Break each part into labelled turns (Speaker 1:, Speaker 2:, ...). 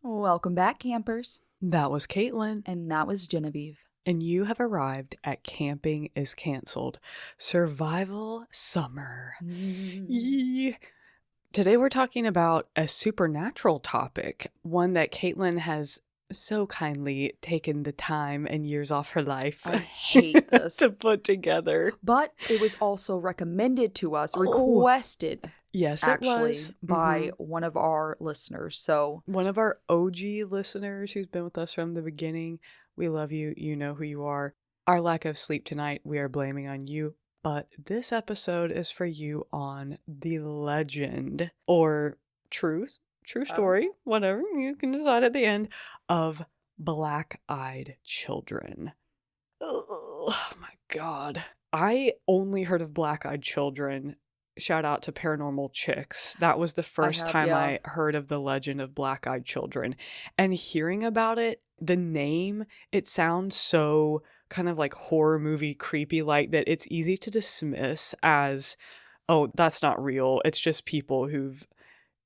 Speaker 1: Welcome back, campers.
Speaker 2: That was Caitlin.
Speaker 1: And that was Genevieve.
Speaker 2: And you have arrived at Camping is Canceled. Survival Summer. Yee. Today we're talking about a supernatural topic, one that Caitlin has so kindly taken the time and years off her life
Speaker 1: I hate this.
Speaker 2: to put together.
Speaker 1: But it was also recommended to us, requested.
Speaker 2: Yes,
Speaker 1: actually,
Speaker 2: it was.
Speaker 1: by one of our listeners. So
Speaker 2: one of our OG listeners who's been with us from the beginning. We love you. You know who you are. Our lack of sleep tonight, we are blaming on you. But this episode is for you on the legend or true story, whatever you can decide at the end, of black-eyed children. Oh my God. I only heard of black-eyed children. Shout out to Paranormal Chicks. That was the first time I heard of the legend of black-eyed children. And hearing about it, the name, it sounds so kind of like horror movie creepy like that it's easy to dismiss as, oh, that's not real. It's just people who've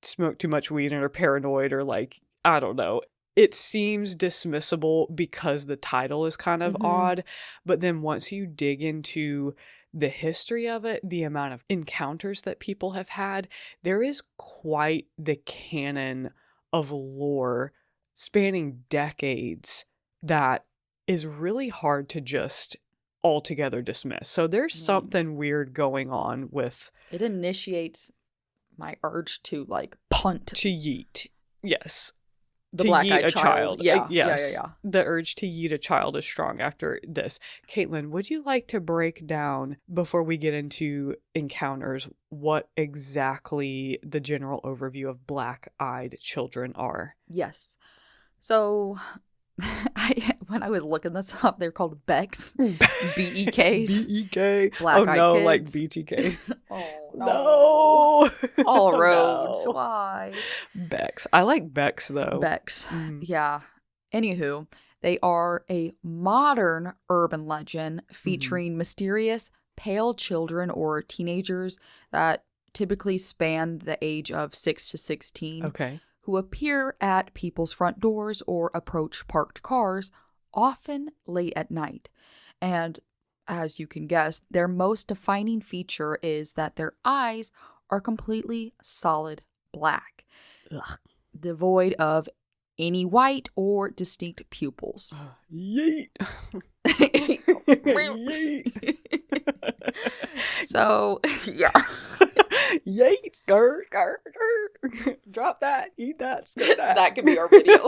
Speaker 2: smoked too much weed and are paranoid or like, I don't know. It seems dismissible because the title is kind of odd. But then once you dig into the history of it, the amount of encounters that people have had, there is quite the canon of lore spanning decades that is really hard to just altogether dismiss. So there's something weird going on with...
Speaker 1: It initiates my urge to like punt.
Speaker 2: To yeet. Yes.
Speaker 1: The
Speaker 2: to
Speaker 1: black-eyed
Speaker 2: yeet a child.
Speaker 1: Yeah.
Speaker 2: Yes.
Speaker 1: Yeah.
Speaker 2: The urge to yeet a child is strong after this. Caitlin, would you like to break down, before we get into encounters, what exactly the general overview of black-eyed children are?
Speaker 1: Yes. So... when I was looking this up, they're called BEKs. BEKs.
Speaker 2: BEK.
Speaker 1: Black-eyed kids.
Speaker 2: Like BTK.
Speaker 1: Oh, no. All roads.
Speaker 2: No.
Speaker 1: Why?
Speaker 2: BEKs. I like BEKs, though.
Speaker 1: BEKs. Yeah. Anywho, they are a modern urban legend featuring mysterious, pale children or teenagers that typically span the age of 6 to 16.
Speaker 2: Okay.
Speaker 1: Who appear at people's front doors or approach parked cars, often late at night. And as you can guess, their most defining feature is that their eyes are completely solid black, devoid of any white or distinct pupils.
Speaker 2: Yeet.
Speaker 1: Yeet. So, yeah.
Speaker 2: Yeet, skirt. Drop that, eat that, skirt that.
Speaker 1: That could be our video.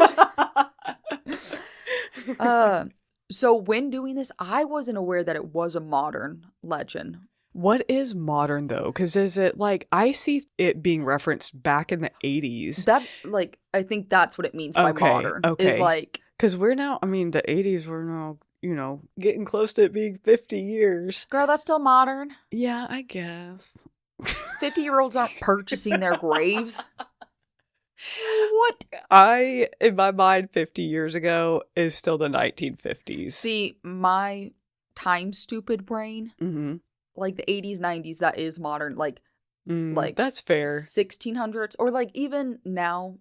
Speaker 1: So when doing this, I wasn't aware that it was a modern legend.
Speaker 2: What is modern, though? Because is it like, I see it being referenced back in the 80s.
Speaker 1: That, like, I think that's what it means by modern.
Speaker 2: Okay.
Speaker 1: Is like...
Speaker 2: Because we're now, I mean, the 80s, we're now, you know, getting close to it being 50 years.
Speaker 1: Girl, that's still modern.
Speaker 2: Yeah, I guess.
Speaker 1: 50-year-olds aren't purchasing their graves. What?
Speaker 2: In my mind, 50 years ago is still the 1950s.
Speaker 1: See, my time-stupid brain, like the 80s, 90s, that is modern. Like
Speaker 2: that's fair.
Speaker 1: 1600s, or like even now,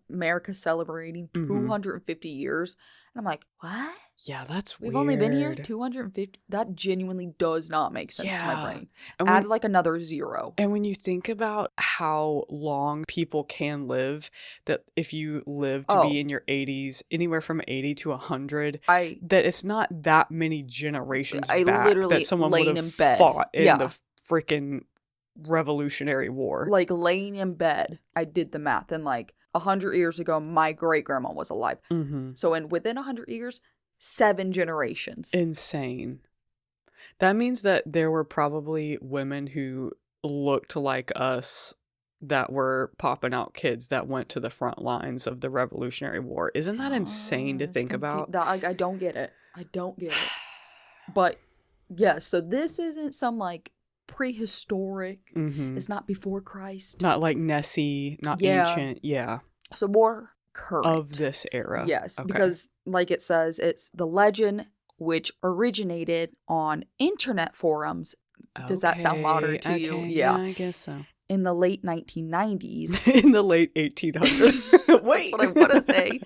Speaker 1: America's celebrating 250 years. And I'm like, what?
Speaker 2: Yeah, that's weird.
Speaker 1: We've only been here 250. That genuinely does not make sense to my brain. Add like another zero.
Speaker 2: And when you think about how long people can live, that if you live to be in your 80s, anywhere from 80 to 100, that it's not that many generations back
Speaker 1: literally
Speaker 2: that someone would have fought in the freaking Revolutionary War.
Speaker 1: Like laying in bed, I did the math, and like 100 years ago, my great-grandma was alive. So within 100 years, 7 generations.
Speaker 2: Insane. That means that there were probably women who looked like us that were popping out kids that went to the front lines of the Revolutionary War. Isn't that insane to think about?
Speaker 1: I don't get it. But, yeah, so this isn't some, like, prehistoric. It's not before Christ.
Speaker 2: Not like Nessie, not ancient. Yeah.
Speaker 1: So more current.
Speaker 2: Of this era.
Speaker 1: Yes, because like it says, it's the legend which originated on internet forums. Does that sound modern to you?
Speaker 2: Yeah, I guess so.
Speaker 1: In the late 1990s.
Speaker 2: In the late 1800s. Wait.
Speaker 1: That's what I'm going to say.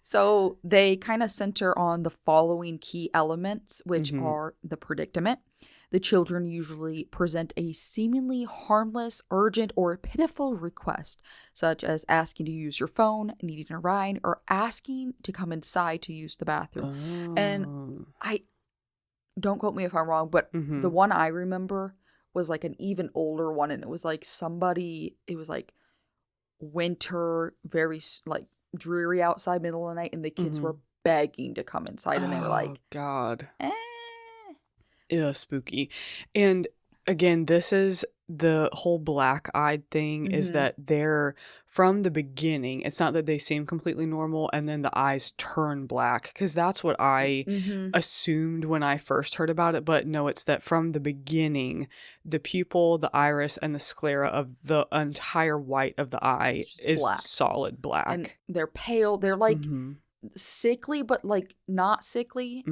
Speaker 1: So they kind of center on the following key elements, which are the predicament. The children usually present a seemingly harmless, urgent, or pitiful request, such as asking to use your phone, needing a ride, or asking to come inside to use the bathroom. And don't quote me if I'm wrong, but the one I remember was like an even older one, and it was like it was like winter, very like dreary outside, middle of the night, and the kids were begging to come inside, and they were like,
Speaker 2: God.
Speaker 1: eh.
Speaker 2: Yeah, spooky. And again, this is the whole black-eyed thing is that they're, from the beginning, it's not that they seem completely normal and then the eyes turn black, because that's what I assumed when I first heard about it, but no, it's that from the beginning, the pupil, the iris, and the sclera of the entire white of the eye is
Speaker 1: black.
Speaker 2: Solid black.
Speaker 1: And they're pale, they're like sickly, but like not sickly,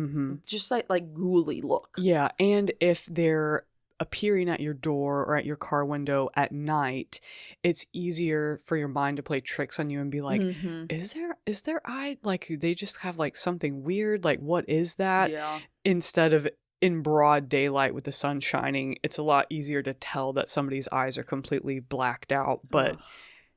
Speaker 1: just like ghouly look.
Speaker 2: Yeah, and if they're appearing at your door or at your car window at night, it's easier for your mind to play tricks on you and be like, is their eye, like, they just have like something weird, like what is that?
Speaker 1: Yeah.
Speaker 2: Instead of in broad daylight with the sun shining, it's a lot easier to tell that somebody's eyes are completely blacked out, but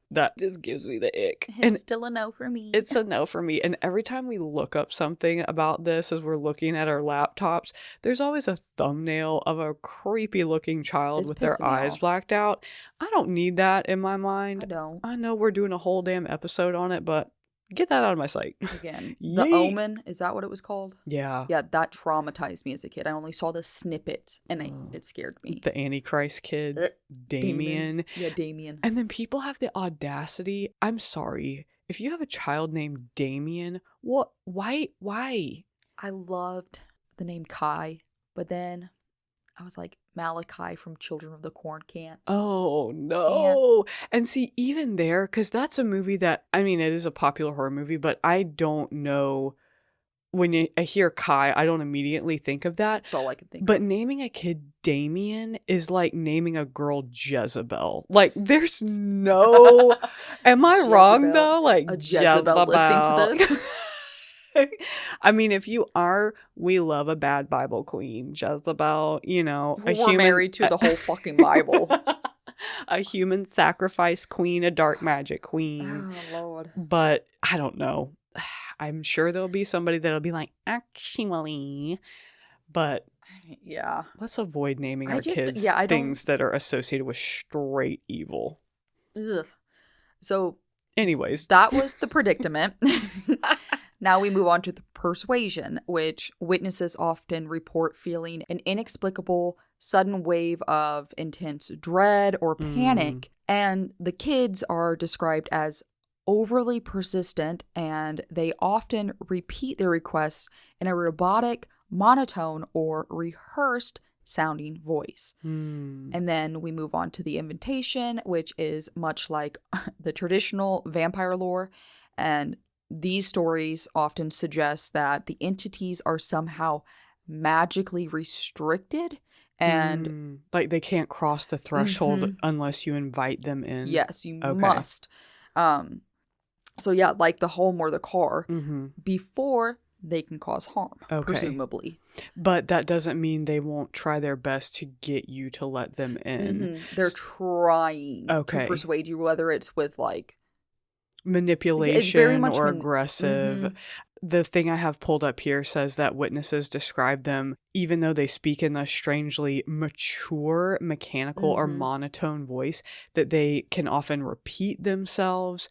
Speaker 2: that just gives me the ick.
Speaker 1: It's still a no for me.
Speaker 2: It's a no for me. And every time we look up something about this as we're looking at our laptops, there's always a thumbnail of a creepy looking child with their eyes blacked out. I don't need that in my mind.
Speaker 1: I don't.
Speaker 2: I know we're doing a whole damn episode on it, but get that out of my sight.
Speaker 1: Again, The Omen, is that what it was called?
Speaker 2: Yeah.
Speaker 1: Yeah, that traumatized me as a kid. I only saw the snippet, and it scared me.
Speaker 2: The Antichrist kid, Damien.
Speaker 1: Yeah, Damien.
Speaker 2: And then people have the audacity. I'm sorry. If you have a child named Damien, what? Why?
Speaker 1: I loved the name Kai, but then I was like, Malachi from Children of the Corn can't.
Speaker 2: Oh, no. And see, even there, because that's a movie that, I mean, it is a popular horror movie, but I don't know. When I hear Kai, I don't immediately think of that.
Speaker 1: That's all I can think
Speaker 2: But
Speaker 1: of.
Speaker 2: naming a kid Damien is like naming a girl Jezebel. Like, there's no... Am I wrong, though? Like,
Speaker 1: a Jezebel listening to this?
Speaker 2: I mean, if you are, we love a bad Bible queen. Jezebel, you know.
Speaker 1: We're married to the whole fucking Bible.
Speaker 2: A human sacrifice queen, a dark magic queen.
Speaker 1: Oh, Lord.
Speaker 2: But I don't know. I'm sure there'll be somebody that'll be like, actually. But
Speaker 1: yeah,
Speaker 2: let's avoid naming our kids things that are associated with straight evil.
Speaker 1: Ugh. So
Speaker 2: anyways,
Speaker 1: that was the predicament. Now we move on to the persuasion, which witnesses often report feeling an inexplicable sudden wave of intense dread or panic. And the kids are described as overly persistent, and they often repeat their requests in a robotic, monotone, or rehearsed sounding voice. And then we move on to the invitation, which is much like the traditional vampire lore. And these stories often suggest that the entities are somehow magically restricted and
Speaker 2: like they can't cross the threshold unless you invite them in.
Speaker 1: Yes, you must. So yeah, like the home or the car before they can cause harm, presumably.
Speaker 2: But that doesn't mean they won't try their best to get you to let them in.
Speaker 1: They're trying to persuade you, whether it's with like
Speaker 2: manipulation or aggressive. The thing I have pulled up here says that witnesses describe them, even though they speak in a strangely mature, mechanical, or monotone voice, that they can often repeat themselves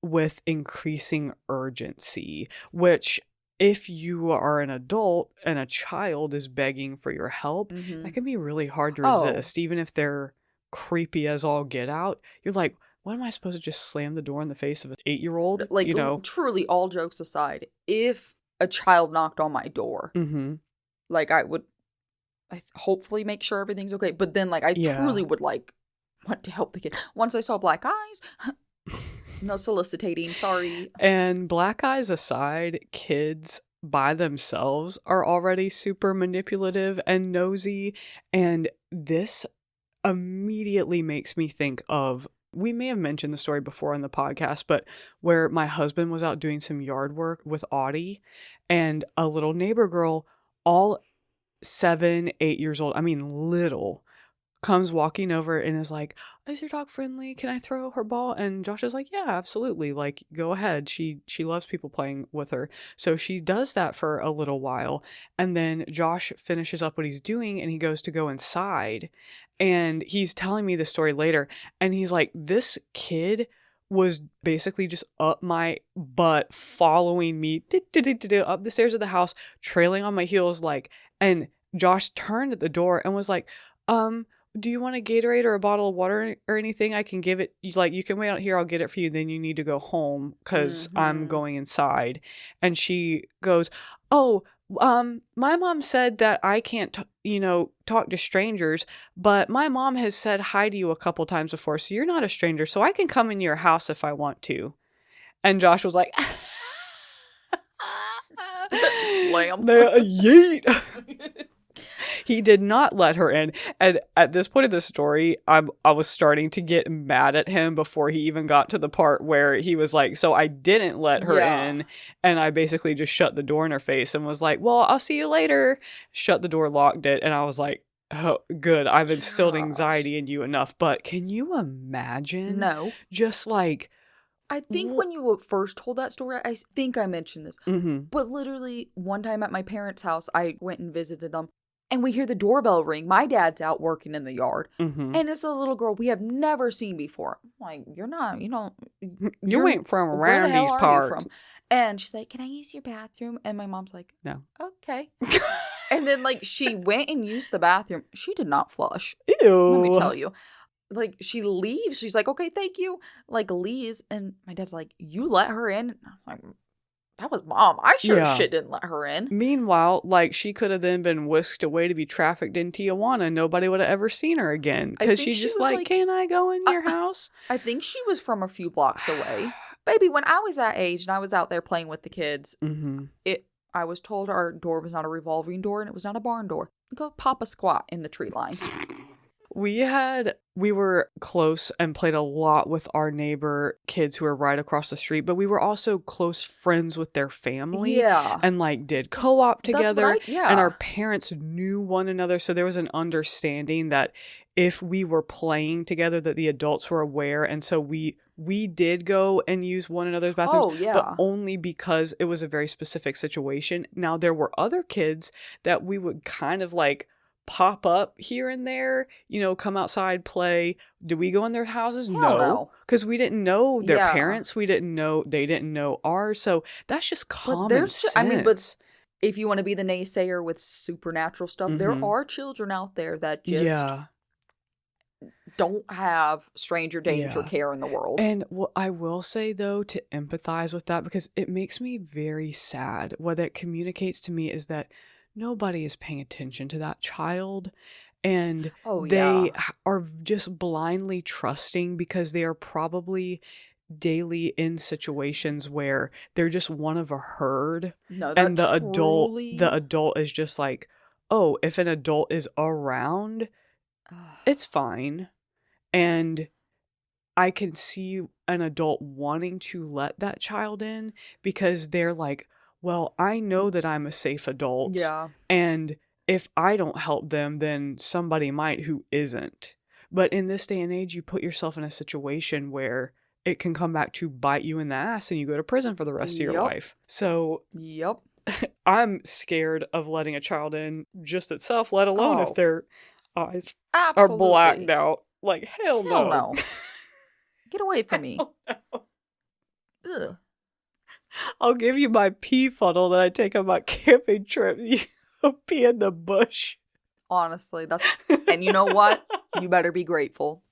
Speaker 2: with increasing urgency, which if you are an adult and a child is begging for your help, that can be really hard to resist. Even if they're creepy as all get out, you're like, what am I supposed to just slam the door in the face of an 8-year-old?
Speaker 1: Like,
Speaker 2: you know?
Speaker 1: Truly, all jokes aside, if a child knocked on my door, like I hopefully make sure everything's okay. But then, like, I truly would like want to help the kid. Once I saw black eyes, no soliciting, sorry.
Speaker 2: And black eyes aside, kids by themselves are already super manipulative and nosy. And this immediately makes me think of we may have mentioned the story before on the podcast, but where my husband was out doing some yard work with Audie, and a little neighbor girl, all 7, 8 years old, I mean little, comes walking over and is like, is your dog friendly? Can I throw her ball? And Josh is like, yeah, absolutely. Like, go ahead. She loves people playing with her. So she does that for a little while. And then Josh finishes up what he's doing and he goes to go inside. And he's telling me the story later. And he's like, this kid was basically just up my butt, following me up the stairs of the house, trailing on my heels. Like, and Josh turned at the door and was like, do you want a Gatorade or a bottle of water or anything? I can give it. Like, you can wait out here. I'll get it for you. Then you need to go home because I'm going inside. And she goes, oh, my mom said that I can't, talk to strangers, but my mom has said hi to you a couple times before. So you're not a stranger. So I can come in your house if I want to. And Josh was like,
Speaker 1: Slam.
Speaker 2: Yeet. He did not let her in. And at this point of the story, I was starting to get mad at him before he even got to the part where he was like, so I didn't let her in. And I basically just shut the door in her face and was like, well, I'll see you later. Shut the door, locked it. And I was like, oh, good. I've instilled anxiety in you enough. But can you imagine?
Speaker 1: No.
Speaker 2: Just like...
Speaker 1: I think when you first told that story, I think I mentioned this. But literally, one time at my parents' house, I went and visited them. And we hear the doorbell ring. My dad's out working in the yard. And it's a little girl we have never seen before. I'm like, you
Speaker 2: ain't from around these parts.
Speaker 1: And she's like, can I use your bathroom? And my mom's like,
Speaker 2: no.
Speaker 1: Okay. And then, like, she went and used the bathroom. She did not flush.
Speaker 2: Ew.
Speaker 1: Let me tell you. Like, she leaves. She's like, okay, thank you. Like, leaves. And my dad's like, you let her in? I'm like, that was Mom. I sure shit didn't let her in.
Speaker 2: Meanwhile, like, she could have then been whisked away to be trafficked in Tijuana. Nobody would have ever seen her again. Because she's just like, can I go in your house?
Speaker 1: I think she was from a few blocks away. Baby, when I was that age and I was out there playing with the kids, I was told our door was not a revolving door and it was not a barn door. Go pop a squat in the tree line.
Speaker 2: We were close and played a lot with our neighbor kids who were right across the street, but we were also close friends with their family.
Speaker 1: Yeah.
Speaker 2: And like did co-op together. And our
Speaker 1: Yeah.
Speaker 2: parents knew one another. So there was an understanding that if we were playing together, that the adults were aware. And so we did go and use one another's bathrooms,
Speaker 1: Oh, yeah.
Speaker 2: but only because it was a very specific situation. Now, there were other kids that we would kind of like pop up here and there, come outside, play. Do we go in their houses?
Speaker 1: Hell
Speaker 2: No.
Speaker 1: no.
Speaker 2: Because we didn't know their
Speaker 1: Yeah.
Speaker 2: parents. They didn't know ours. So that's just common sense.
Speaker 1: I mean, but if you want to be the naysayer with supernatural stuff, there
Speaker 2: Mhm.
Speaker 1: are children out there that just
Speaker 2: Yeah.
Speaker 1: don't have stranger danger
Speaker 2: Yeah.
Speaker 1: care in the world.
Speaker 2: And what I will say, though, to empathize with that, because it makes me very sad. What it communicates to me is that nobody is paying attention to that child. And
Speaker 1: Oh,
Speaker 2: they
Speaker 1: yeah.
Speaker 2: are just blindly trusting because they are probably daily in situations where they're just one of a herd.
Speaker 1: No, that
Speaker 2: And
Speaker 1: truly...
Speaker 2: the adult is just like, oh, if an adult is around, it's fine. And I can see an adult wanting to let that child in because they're like, well, I know that I'm a safe adult.
Speaker 1: Yeah.
Speaker 2: And if I don't help them, then somebody might who isn't. But in this day and age, you put yourself in a situation where it can come back to bite you in the ass and you go to prison for the rest of your
Speaker 1: Yep.
Speaker 2: life. So
Speaker 1: Yep.
Speaker 2: I'm scared of letting a child in just itself, let alone if
Speaker 1: Oh.
Speaker 2: their eyes
Speaker 1: Absolutely.
Speaker 2: are blacked out. Like, hell no.
Speaker 1: Hell no. Get away from me.
Speaker 2: Hell no.
Speaker 1: Ugh.
Speaker 2: I'll give you my pee funnel that I take on my camping trip. You pee in the bush.
Speaker 1: Honestly, that's... And you know what? You better be grateful.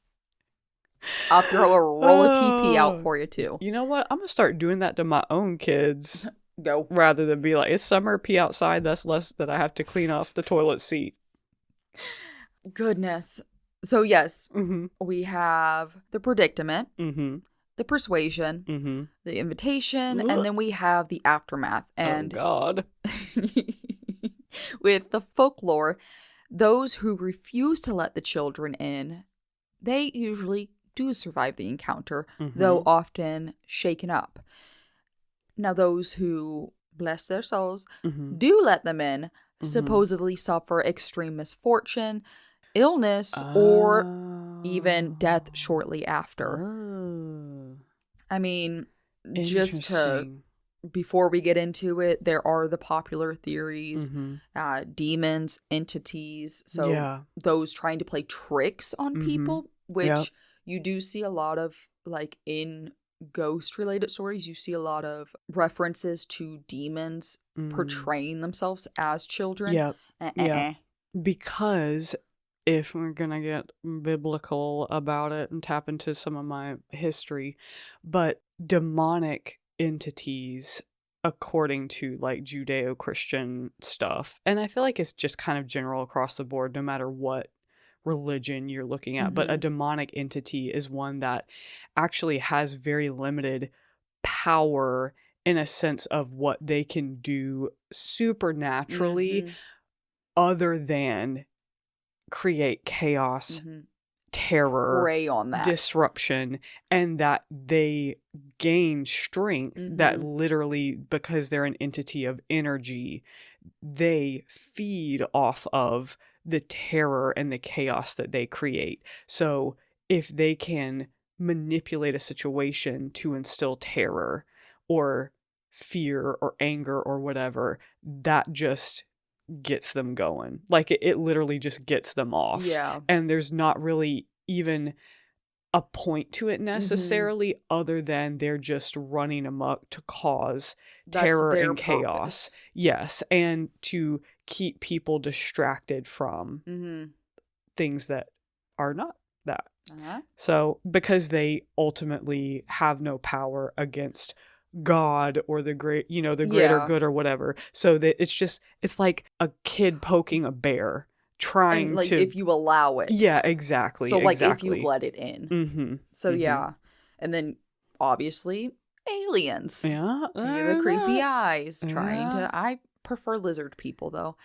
Speaker 1: I'll throw a roll of TP out for you, too.
Speaker 2: You know what? I'm going to start doing that to my own kids.
Speaker 1: Go.
Speaker 2: Rather than be like, it's summer, pee outside. That's less that I have to clean off the toilet seat.
Speaker 1: Goodness. So, yes,
Speaker 2: Mm-hmm.
Speaker 1: we have the predicament,
Speaker 2: Mm-hmm.
Speaker 1: the persuasion,
Speaker 2: Mm-hmm.
Speaker 1: the invitation,
Speaker 2: Ugh.
Speaker 1: and then we have the aftermath. And
Speaker 2: oh, God.
Speaker 1: with the folklore, those who refuse to let the children in, they usually do survive the encounter,
Speaker 2: Mm-hmm.
Speaker 1: though often shaken up. Now, those who, bless their souls,
Speaker 2: Mm-hmm.
Speaker 1: do let them in,
Speaker 2: Mm-hmm.
Speaker 1: supposedly suffer extreme misfortune, illness, or even death shortly after.
Speaker 2: Oh.
Speaker 1: I mean, just to,
Speaker 2: Interesting.
Speaker 1: before we get into it, there are the popular theories,
Speaker 2: Mm-hmm.
Speaker 1: demons, entities, so
Speaker 2: Yeah.
Speaker 1: those trying to play tricks on
Speaker 2: Mm-hmm.
Speaker 1: people, which
Speaker 2: Yep.
Speaker 1: you do see a lot of, like in ghost related stories, you see a lot of references to demons portraying themselves as children.
Speaker 2: Yep. Yeah. Because if we're gonna get biblical about it and tap into some of my history, but demonic entities, according to like Judeo-Christian stuff, and I feel like it's just kind of general across the board, no matter what religion you're looking at, but a demonic entity is one that actually has very limited power in a sense of what they can do supernaturally, other than create chaos, terror,
Speaker 1: Prey on that.
Speaker 2: disruption, and that they gain strength that literally, because they're an entity of energy, they feed off of the terror and the chaos that they create. So if they can manipulate a situation to instill terror or fear or anger or whatever, that just gets them going. Like it literally just gets them off.
Speaker 1: Yeah.
Speaker 2: And there's not really even a point to it necessarily, other than they're just running amok to cause terror and chaos.
Speaker 1: Purpose.
Speaker 2: Yes, and to keep people distracted from things that are not that. So because they ultimately have no power against God or the great, the greater good or whatever. So that it's like a kid poking a bear, trying
Speaker 1: and, like,
Speaker 2: to,
Speaker 1: if you allow it.
Speaker 2: Yeah, exactly.
Speaker 1: So, like, if you let it in. So, yeah. And then, obviously, aliens.
Speaker 2: Yeah.
Speaker 1: The creepy eyes trying to... I prefer lizard people, though.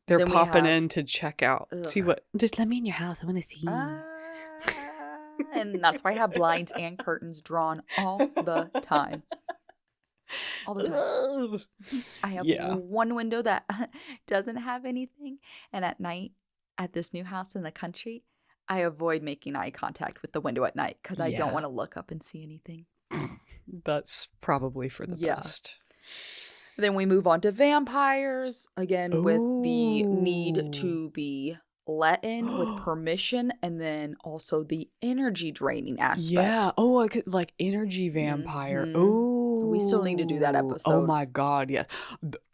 Speaker 2: They're popping in to check out. See what... Just let me in your house. I want to see.
Speaker 1: And that's why I have blinds and curtains drawn all the time. All the time. I have one window that doesn't have anything. And at night, at this new house in the country, I avoid making eye contact with the window at night because I don't want to look up and see anything.
Speaker 2: That's probably for the best.
Speaker 1: Then we move on to vampires, again, with the need to be let in with permission, and then also the energy draining aspect.
Speaker 2: Yeah. Oh, I could, like energy vampire. Oh,
Speaker 1: we still need to do that episode.
Speaker 2: Oh my god, yeah.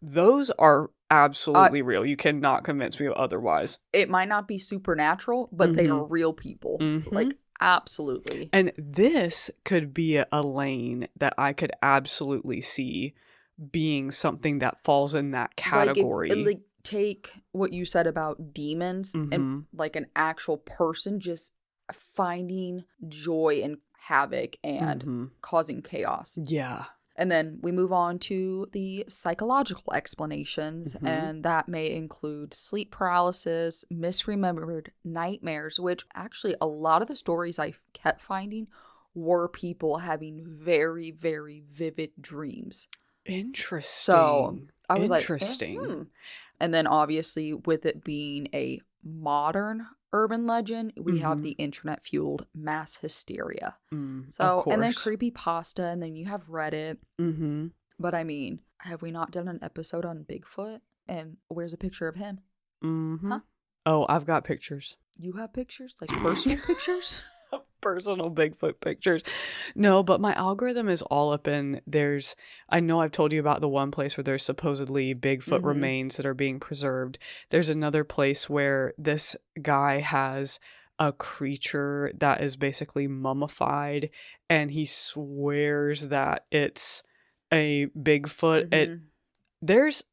Speaker 2: Those are absolutely real. You cannot convince me otherwise.
Speaker 1: It might not be supernatural, but they are real people. Like, absolutely.
Speaker 2: And this could be a lane that I could absolutely see being something that falls in that category.
Speaker 1: Like, take what you said about demons and like an actual person just finding joy and havoc and causing chaos.
Speaker 2: Yeah.
Speaker 1: And then we move on to the psychological explanations, and that may include sleep paralysis, misremembered nightmares, which actually a lot of the stories I kept finding were people having very, very vivid dreams.
Speaker 2: Interesting.
Speaker 1: So I was
Speaker 2: like,
Speaker 1: And then obviously with it being a modern urban legend, we have the internet fueled mass hysteria. So, and then creepypasta, and then you have Reddit. But I mean, have we not done an episode on Bigfoot? And where's a picture of him? Huh?
Speaker 2: Oh, I've got pictures.
Speaker 1: You have pictures? Like personal pictures?
Speaker 2: Personal Bigfoot pictures. No, but my algorithm is all up in I know I've told you about the one place where there's supposedly Bigfoot remains that are being preserved. There's another place where this guy has a creature that is basically mummified, and he swears that it's a Bigfoot. There's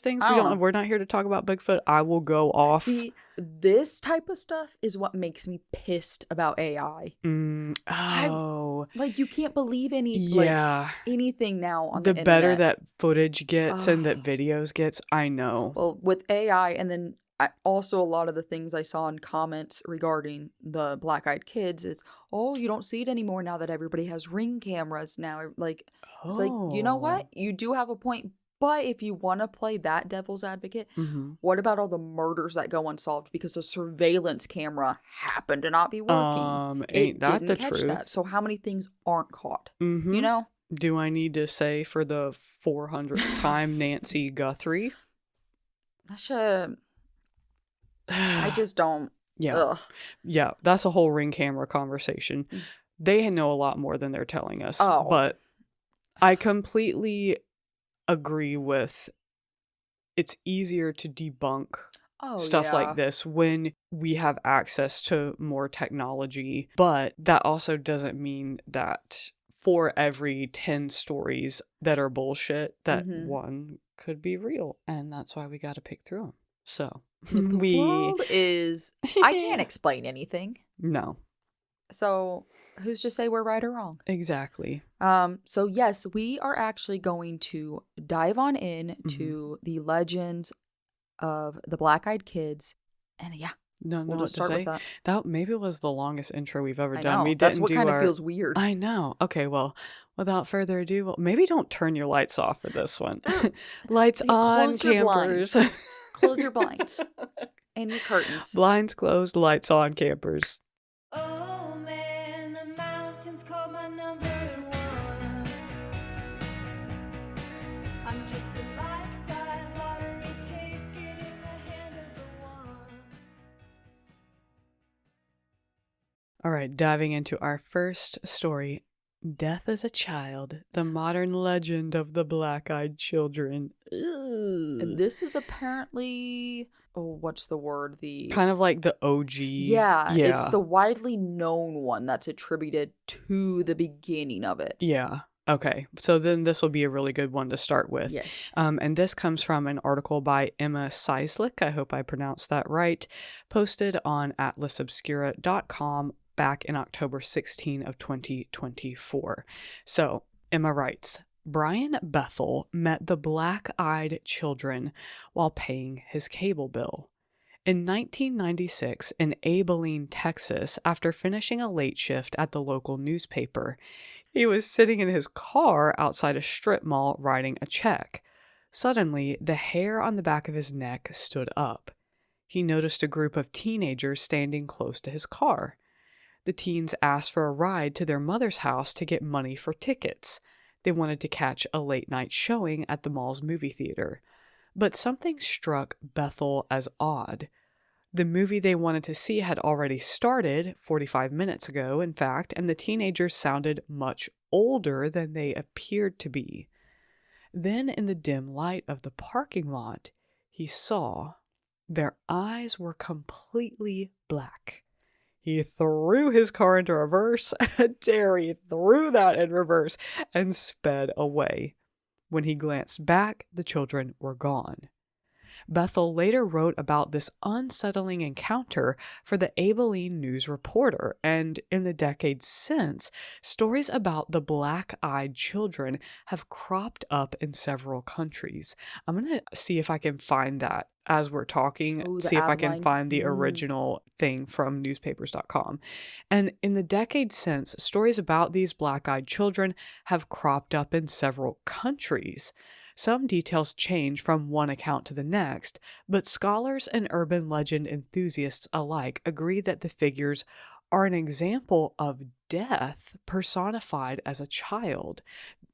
Speaker 2: things we're not here to talk about Bigfoot. I will go off.
Speaker 1: See, this type of stuff is what makes me pissed about AI. Like, you can't believe anything now on the internet.
Speaker 2: The better that footage gets and that videos gets, I know.
Speaker 1: Well, with AI, and then Also, a lot of the things I saw in comments regarding the black-eyed kids is, oh, you don't see it anymore now that everybody has Ring cameras now. Like, it's like, you know what?
Speaker 2: Oh.
Speaker 1: You do have a point, but if you want to play that devil's advocate,
Speaker 2: Mm-hmm.
Speaker 1: what about all the murders that go unsolved because the surveillance camera happened to not be working?
Speaker 2: Ain't
Speaker 1: It
Speaker 2: that
Speaker 1: didn't
Speaker 2: the
Speaker 1: catch that.
Speaker 2: truth?
Speaker 1: So how many things aren't caught?
Speaker 2: Mm-hmm.
Speaker 1: You know?
Speaker 2: Do I need to say for the 400th time Nancy Guthrie?
Speaker 1: I should. I just don't.
Speaker 2: Yeah.
Speaker 1: Ugh.
Speaker 2: Yeah, that's a whole Ring camera conversation. They know a lot more than they're telling us.
Speaker 1: Oh.
Speaker 2: But I completely agree with it's easier to debunk stuff like this when we have access to more technology. But that also doesn't mean that for every 10 stories that are bullshit, that one could be real. And that's why we got to pick through them. So
Speaker 1: The world is. I can't explain anything.
Speaker 2: No.
Speaker 1: So who's to say we're right or wrong?
Speaker 2: Exactly.
Speaker 1: So yes, we are actually going to dive on in to the legends of the Black-Eyed Kids, and yeah,
Speaker 2: We'll
Speaker 1: we'll just
Speaker 2: what to
Speaker 1: start
Speaker 2: say.
Speaker 1: with that.
Speaker 2: That maybe was the longest intro we've ever
Speaker 1: I
Speaker 2: done.
Speaker 1: know.
Speaker 2: We
Speaker 1: That's
Speaker 2: didn't
Speaker 1: what
Speaker 2: do
Speaker 1: kind of
Speaker 2: our...
Speaker 1: feels weird.
Speaker 2: I know. Okay, well, without further ado, well, maybe don't turn your lights off for this one. Lights on,
Speaker 1: Close your
Speaker 2: campers.
Speaker 1: blinds. Close your blinds and your curtains.
Speaker 2: Blinds closed, lights on, campers.
Speaker 3: Oh man, the mountains call my number one. I'm just a life-size lottery ticket in the hand of the one.
Speaker 2: All right, diving into our first story, Death as a Child, the modern legend of the black-eyed children.
Speaker 1: And this is apparently, what's the word? The
Speaker 2: kind of like the OG.
Speaker 1: Yeah, it's the widely known one that's attributed to the beginning of it.
Speaker 2: Yeah. Okay, so then this will be a really good one to start with.
Speaker 1: Yes.
Speaker 2: And this comes from an article by Emma Seislick, I hope I pronounced that right, posted on atlasobscura.com back in October 16 of 2024. So, Emma writes, Brian Bethel met the black-eyed children while paying his cable bill. In 1996, in Abilene, Texas, after finishing a late shift at the local newspaper, he was sitting in his car outside a strip mall writing a check. Suddenly, the hair on the back of his neck stood up. He noticed a group of teenagers standing close to his car. The teens asked for a ride to their mother's house to get money for tickets. They wanted to catch a late-night showing at the mall's movie theater. But something struck Bethel as odd. The movie they wanted to see had already started 45 minutes ago, in fact, and the teenagers sounded much older than they appeared to be. Then, in the dim light of the parking lot, he saw their eyes were completely black. He threw his car into reverse, Terry threw that in reverse, and sped away. When he glanced back, the children were gone. Bethel later wrote about this unsettling encounter for the Abilene News Reporter, and in the decades since, stories about the black-eyed children have cropped up in several countries. I'm going to see if I can find that as we're talking, see if I can find the original thing from newspapers.com. And in the decades since, stories about these black-eyed children have cropped up in several countries. Some details change from one account to the next, but scholars and urban legend enthusiasts alike agree that the figures are an example of death personified as a child.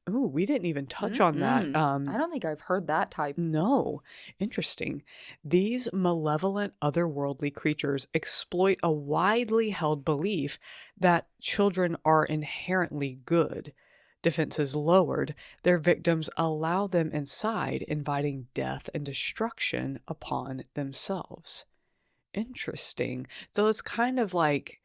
Speaker 2: Ooh, we didn't even touch on that.
Speaker 1: I don't think I've heard that type.
Speaker 2: No. Interesting. These malevolent otherworldly creatures exploit a widely held belief that children are inherently good. Defenses lowered, their victims allow them inside, inviting death and destruction upon themselves. Interesting. So it's kind of like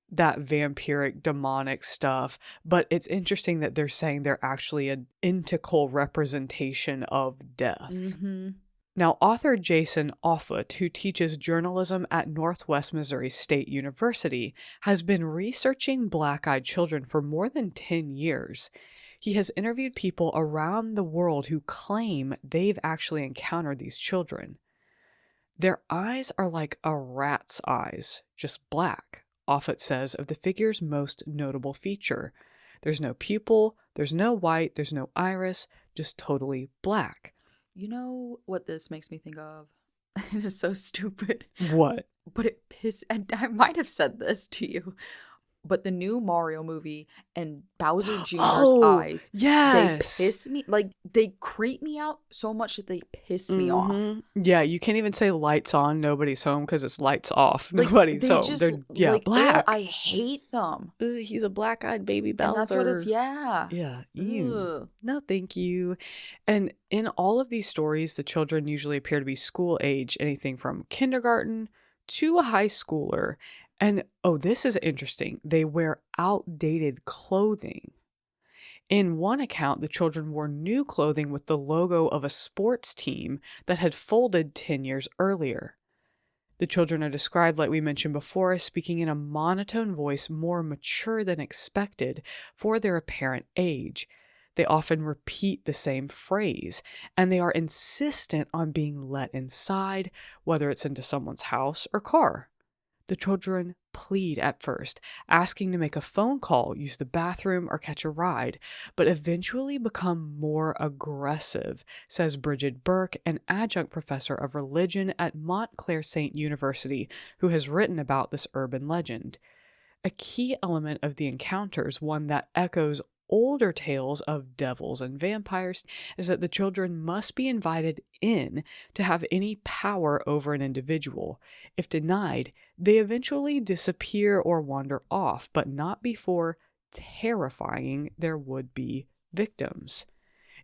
Speaker 2: that vampiric demonic stuff, but it's interesting that they're saying they're actually an integral representation of death.
Speaker 1: Mm-hmm.
Speaker 2: Now, author Jason Offutt, who teaches journalism at Northwest Missouri State University, has been researching black-eyed children for more than 10 years. He has interviewed people around the world who claim they've actually encountered these children. Their eyes are like a rat's eyes, just black, Offit says of the figure's most notable feature. There's no pupil, there's no white, there's no iris, just totally black.
Speaker 1: You know what this makes me think of? It is so stupid.
Speaker 2: What?
Speaker 1: But and I might have said this to you, but the new Mario movie and Bowser Jr.'s eyes,
Speaker 2: yes.
Speaker 1: they piss me, like, they creep me out so much that they piss me off.
Speaker 2: Yeah, you can't even say lights on, nobody's home, because it's lights off,
Speaker 1: Like,
Speaker 2: nobody's
Speaker 1: they
Speaker 2: home.
Speaker 1: just,
Speaker 2: They're
Speaker 1: like,
Speaker 2: black.
Speaker 1: I hate them.
Speaker 2: Ugh, he's a black-eyed baby Bowser.
Speaker 1: And that's what it's, yeah.
Speaker 2: Yeah, ew.
Speaker 1: Ugh.
Speaker 2: No, thank you. And in all of these stories, the children usually appear to be school age, anything from kindergarten to a high schooler. And, oh, this is interesting. They wear outdated clothing. In one account, the children wore new clothing with the logo of a sports team that had folded 10 years earlier. The children are described, like we mentioned before, as speaking in a monotone voice more mature than expected for their apparent age. They often repeat the same phrase, and they are insistent on being let inside, whether it's into someone's house or car. The children plead at first, asking to make a phone call, use the bathroom, or catch a ride, but eventually become more aggressive, says Bridget Burke, an adjunct professor of religion at Montclair Saint University, who has written about this urban legend. A key element of the encounters, one that echoes older tales of devils and vampires, is that the children must be invited in to have any power over an individual. If denied, they eventually disappear or wander off, but not before terrifying their would-be victims.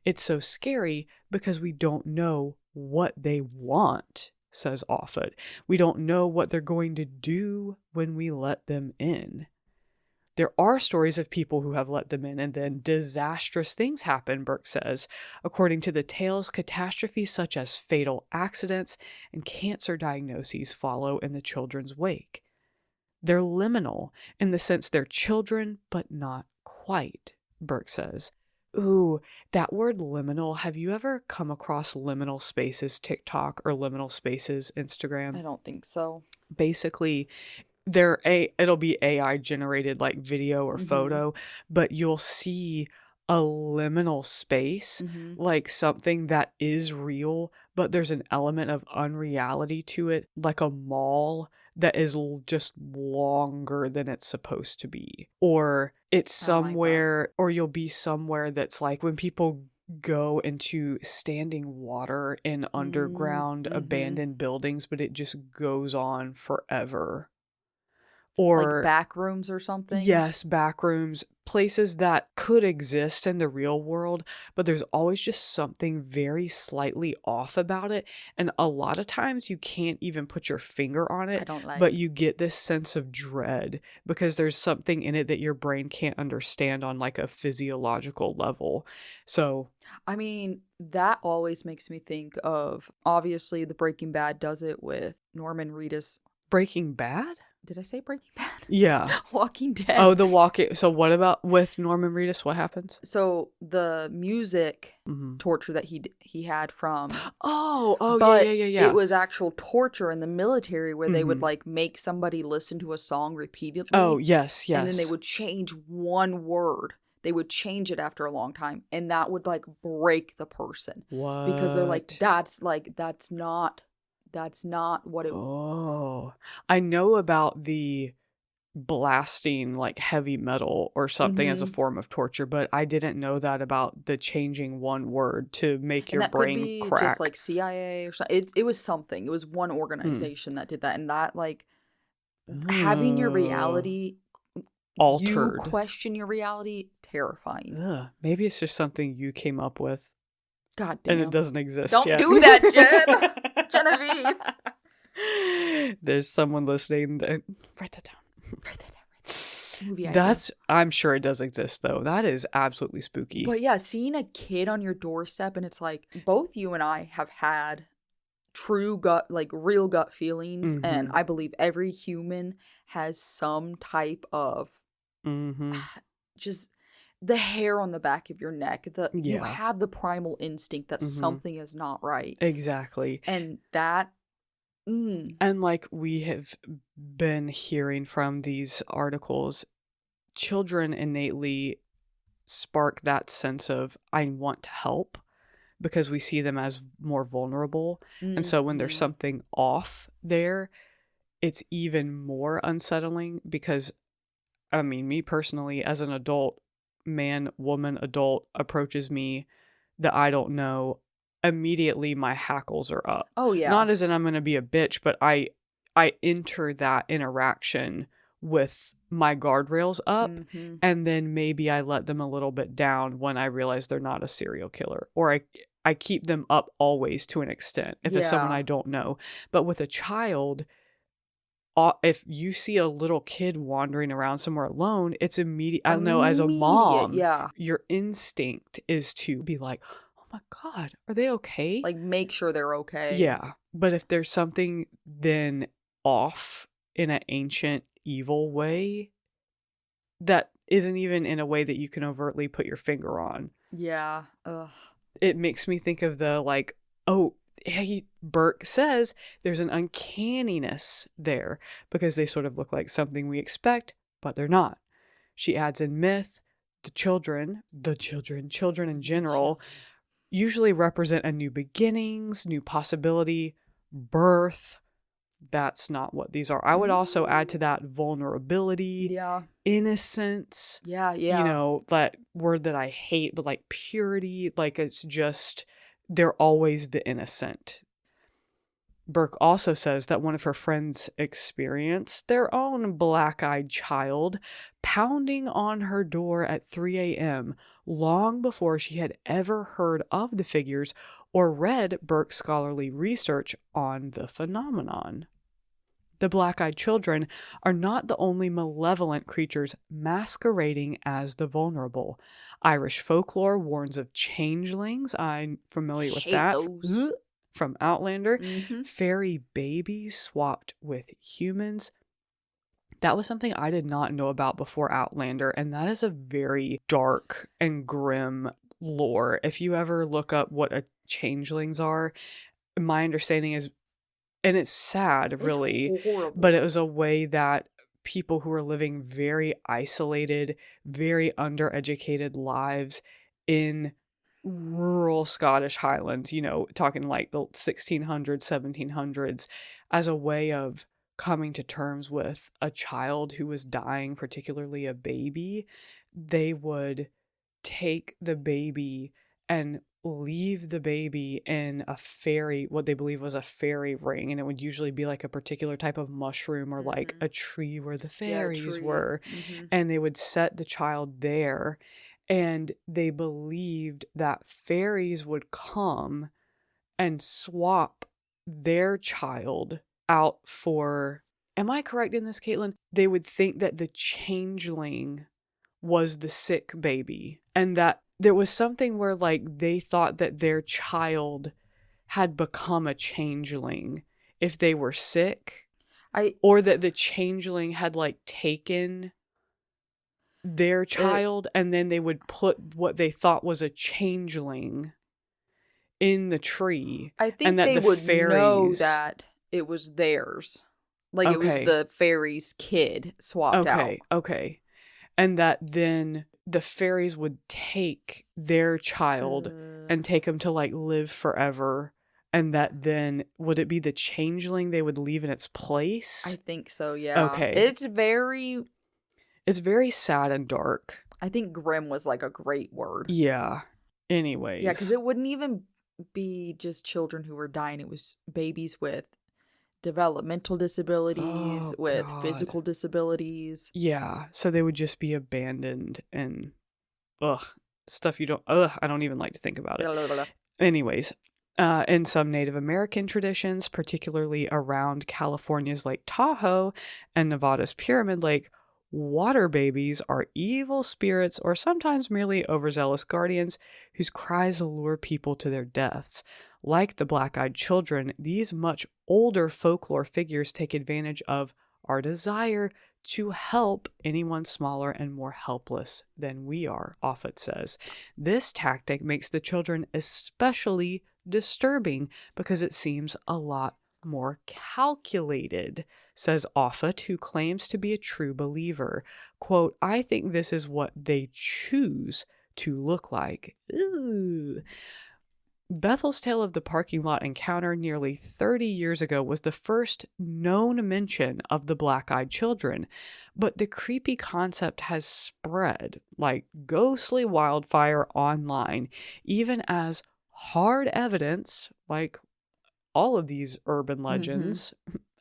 Speaker 2: It's so scary because we don't know what they want, says Offit. We don't know what they're going to do when we let them in. There are stories of people who have let them in and then disastrous things happen, Burke says. According to the tales, catastrophes such as fatal accidents and cancer diagnoses follow in the children's wake. They're liminal in the sense they're children, but not quite, Burke says. Ooh, that word liminal, have you ever come across liminal spaces TikTok or liminal spaces Instagram?
Speaker 1: I don't think so.
Speaker 2: Basically, it'll be AI generated like video or photo, but you'll see a liminal space, like something that is real, but there's an element of unreality to it, like a mall that is just longer than it's supposed to be. Or it's somewhere, or you'll be somewhere that's like when people go into standing water in underground abandoned buildings, but it just goes on forever. Or
Speaker 1: like back rooms or something?
Speaker 2: Yes, back rooms, places that could exist in the real world, but there's always just something very slightly off about it. And a lot of times you can't even put your finger on it, but you get this sense of dread because there's something in it that your brain can't understand on like a physiological level. So,
Speaker 1: I mean, that always makes me think of, obviously, the Breaking Bad does it with Norman Reedus.
Speaker 2: Breaking Bad?
Speaker 1: Did I say Breaking Bad?
Speaker 2: Yeah.
Speaker 1: Walking Dead.
Speaker 2: Oh, the Walking. So what about with Norman Reedus? What happens?
Speaker 1: So the music torture that he had from.
Speaker 2: Yeah.
Speaker 1: It was actual torture in the military where they would like make somebody listen to a song repeatedly.
Speaker 2: Oh, yes.
Speaker 1: And then they would change one word. They would change it after a long time, and that would like break the person.
Speaker 2: What?
Speaker 1: Because they're like, that's not what it.
Speaker 2: Oh, I know about the blasting like heavy metal or something as a form of torture, but I didn't know that about the changing one word to make your brain
Speaker 1: could be
Speaker 2: crack.
Speaker 1: Just like CIA or something. It was something. It was one organization that did that, and that like having your reality
Speaker 2: altered.
Speaker 1: You question your reality. Terrifying.
Speaker 2: Ugh, maybe it's just something you came up with.
Speaker 1: God damn.
Speaker 2: And it doesn't exist
Speaker 1: Don't
Speaker 2: yet.
Speaker 1: do that, Jen. Genevieve.
Speaker 2: There's someone listening that write that down.
Speaker 1: Write that down. Movie idea.
Speaker 2: I'm sure it does exist though. That is absolutely spooky.
Speaker 1: But yeah, seeing a kid on your doorstep, and it's like both you and I have had true gut, like real gut feelings, and I believe every human has some type of just the hair on the back of your neck. You have the primal instinct that something is not right.
Speaker 2: Exactly.
Speaker 1: And that Mm.
Speaker 2: And like we have been hearing from these articles, children innately spark that sense of, I want to help, because we see them as more vulnerable. And so when there's
Speaker 1: Mhm.
Speaker 2: something off there, it's even more unsettling because, I mean, me personally, as an adult, man, woman, adult approaches me that I don't know, immediately my hackles are up.
Speaker 1: Oh, yeah.
Speaker 2: Not as in I'm going to be a bitch, but I enter that interaction with my guardrails up,
Speaker 1: Mhm.
Speaker 2: and then maybe I let them a little bit down when I realize they're not a serial killer, or I keep them up always to an extent if it's someone
Speaker 1: Yeah.
Speaker 2: I don't know. But with a child, if you see a little kid wandering around somewhere alone, it's immediate. I know as a
Speaker 1: Immediate,
Speaker 2: mom,
Speaker 1: yeah.
Speaker 2: your instinct is to be like, oh my God, are they okay?
Speaker 1: Like, make sure they're okay.
Speaker 2: Yeah. But if there's something then off in an ancient evil way that isn't even in a way that you can overtly put your finger on,
Speaker 1: Yeah. Ugh.
Speaker 2: it makes me think of the like, oh, Burke says there's an uncanniness there because they sort of look like something we expect, but they're not. She adds in myth, children in general usually represent a new beginnings, new possibility, birth. That's not what these are. I would also add to that vulnerability,
Speaker 1: Yeah.
Speaker 2: innocence,
Speaker 1: Yeah. Yeah.
Speaker 2: that word that I hate, but like purity, like it's just, they're always the innocent. Burke also says that one of her friends experienced their own black-eyed child pounding on her door at 3 a.m. long before she had ever heard of the figures or read Burke's scholarly research on the phenomenon. The black-eyed children are not the only malevolent creatures masquerading as the vulnerable. Irish folklore warns of changelings. I'm familiar with
Speaker 1: Hate
Speaker 2: that.
Speaker 1: those.
Speaker 2: From Outlander.
Speaker 1: Mhm.
Speaker 2: Fairy babies swapped with humans. That was something I did not know about before Outlander, and that is a very dark and grim lore. If you ever look up what a changelings are, my understanding is, and it's sad, really,
Speaker 1: It's horrible.
Speaker 2: but it was a way that people who were living very isolated, very undereducated lives in rural Scottish Highlands, talking like the 1600s, 1700s, as a way of coming to terms with a child who was dying, particularly a baby, they would take the baby and leave the baby in a fairy, what they believe was a fairy ring, and it would usually be like a particular type of mushroom or like a tree where the fairies
Speaker 1: tree.
Speaker 2: were, and they would set the child there, and they believed that fairies would come and swap their child out for, am I correct in this, Caitlin? They would think that the changeling was the sick baby, and that there was something where like they thought that their child had become a changeling if they were sick, or that the changeling had like taken their child, and then they would put what they thought was a changeling in the tree.
Speaker 1: I think
Speaker 2: and that
Speaker 1: they
Speaker 2: the
Speaker 1: would know
Speaker 2: fairies,
Speaker 1: that it was theirs. Like it was
Speaker 2: Okay.
Speaker 1: the fairy's kid swapped out.
Speaker 2: Okay. And that then the fairies would take their child and take him to like live forever. And that then, would it be the changeling they would leave in its place?
Speaker 1: I think so, yeah.
Speaker 2: Okay.
Speaker 1: It's very,
Speaker 2: It's very sad and dark.
Speaker 1: I think grim was like a great word.
Speaker 2: Yeah. Anyways.
Speaker 1: Yeah, because it wouldn't even be just children who were dying. It was babies with developmental disabilities,
Speaker 2: Oh,
Speaker 1: with
Speaker 2: God.
Speaker 1: physical disabilities.
Speaker 2: Yeah. So they would just be abandoned and, stuff I don't even like to think about it. Anyways, in some Native American traditions, particularly around California's Lake Tahoe and Nevada's Pyramid Lake, water babies are evil spirits or sometimes merely overzealous guardians whose cries allure people to their deaths. Like the black-eyed children, these much older folklore figures take advantage of our desire to help anyone smaller and more helpless than we are, Offit says. This tactic makes the children especially disturbing because it seems a lot more calculated, says Offit, who claims to be a true believer. Quote, I think this is what they choose to look like. Ooh. Bethel's tale of the parking lot encounter nearly 30 years ago was the first known mention of the black-eyed children, but the creepy concept has spread like ghostly wildfire online, even as hard evidence, like all of these urban legends,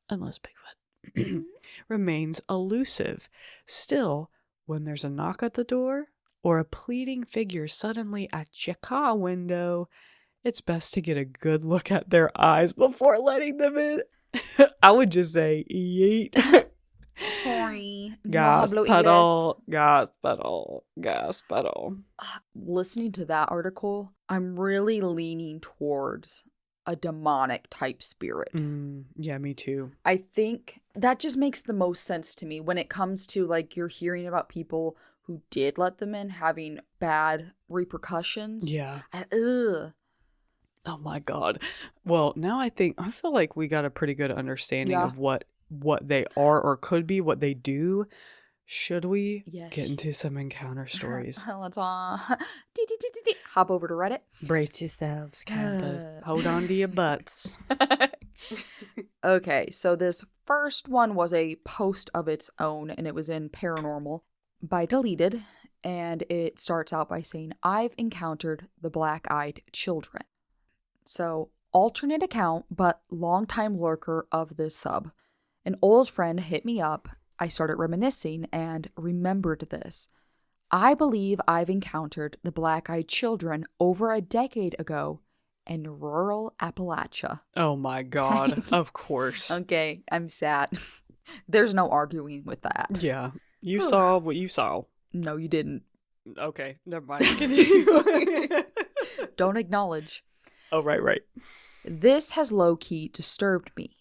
Speaker 2: unless Bigfoot, remains elusive. Still, when there's a knock at the door or a pleading figure suddenly at your car window, it's best to get a good look at their eyes before letting them in. I would just say, yeet.
Speaker 1: Sorry. No
Speaker 2: Gas
Speaker 1: hablo
Speaker 2: pedal, gas pedal, gas pedal.
Speaker 1: Listening to that article, I'm really leaning towards a demonic type spirit.
Speaker 2: Yeah, me too.
Speaker 1: I think that just makes the most sense to me when it comes to, like, you're hearing about people who did let them in having bad repercussions.
Speaker 2: Yeah.
Speaker 1: Ugh.
Speaker 2: Oh my God. Well, now I feel like we got a pretty good understanding
Speaker 1: Yeah.
Speaker 2: of what they are or could be, what they do. Should we
Speaker 1: Yes.
Speaker 2: get into some encounter stories?
Speaker 1: Let's hop over to Reddit.
Speaker 2: Brace yourselves, campus. Hold on to your butts.
Speaker 1: Okay, so this first one was a post of its own, and it was in Paranormal by Deleted, and it starts out by saying, I've encountered the black-eyed children. So, alternate account, but longtime lurker of this sub. An old friend hit me up. I started reminiscing and remembered this. I believe I've encountered the black-eyed children over a decade ago in rural Appalachia.
Speaker 2: Oh my God. Of course.
Speaker 1: Okay, I'm sad. There's no arguing with that.
Speaker 2: Yeah. You saw what you saw.
Speaker 1: No, you didn't.
Speaker 2: Okay, never mind. Continue.
Speaker 1: Don't acknowledge.
Speaker 2: Oh, right.
Speaker 1: This has low-key disturbed me.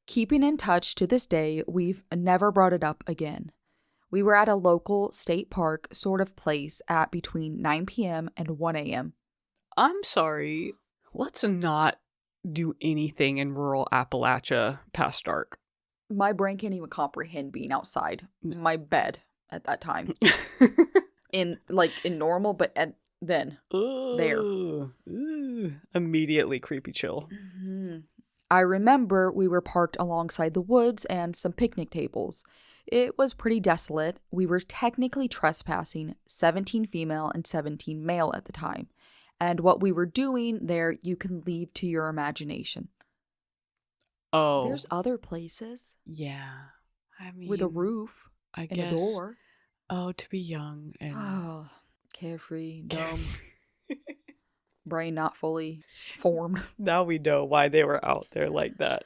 Speaker 1: Keeping in touch to this day, we've never brought it up again. We were at a local state park sort of place at between 9 p.m. and 1 a.m.
Speaker 2: I'm sorry. Let's not do anything in rural Appalachia past dark.
Speaker 1: My brain can't even comprehend being outside my bed at that time. in normal, but then. There.
Speaker 2: Ooh. Immediately creepy chill.
Speaker 1: I remember we were parked alongside the woods and some picnic tables. It was pretty desolate. We were technically trespassing, 17 female and 17 male at the time. And what we were doing there, you can leave to your imagination.
Speaker 2: Oh.
Speaker 1: There's other places.
Speaker 2: Yeah. I mean,
Speaker 1: With a roof
Speaker 2: I
Speaker 1: and
Speaker 2: guess.
Speaker 1: a door.
Speaker 2: Oh, to be young and
Speaker 1: Oh, carefree, dumb. Brain not fully formed.
Speaker 2: now we know why they were out there like that.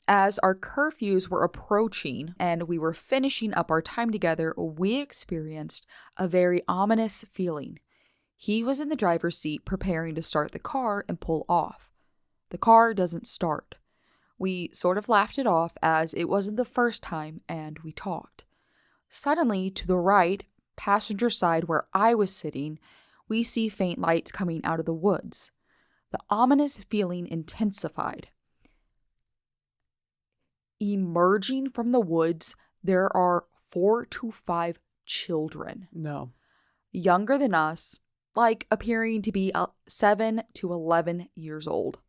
Speaker 1: As our curfews were approaching and we were finishing up our time together, we experienced a very ominous feeling. He was in the driver's seat preparing to start the car and pull off. The car doesn't start. We sort of laughed it off as it wasn't the first time, and we talked. Suddenly, to the right, passenger side where I was sitting, we see faint lights coming out of the woods. The ominous feeling intensified. Emerging from the woods, there are 4 to 5 children.
Speaker 2: No.
Speaker 1: Younger than us, like appearing to be 7 to 11 years old.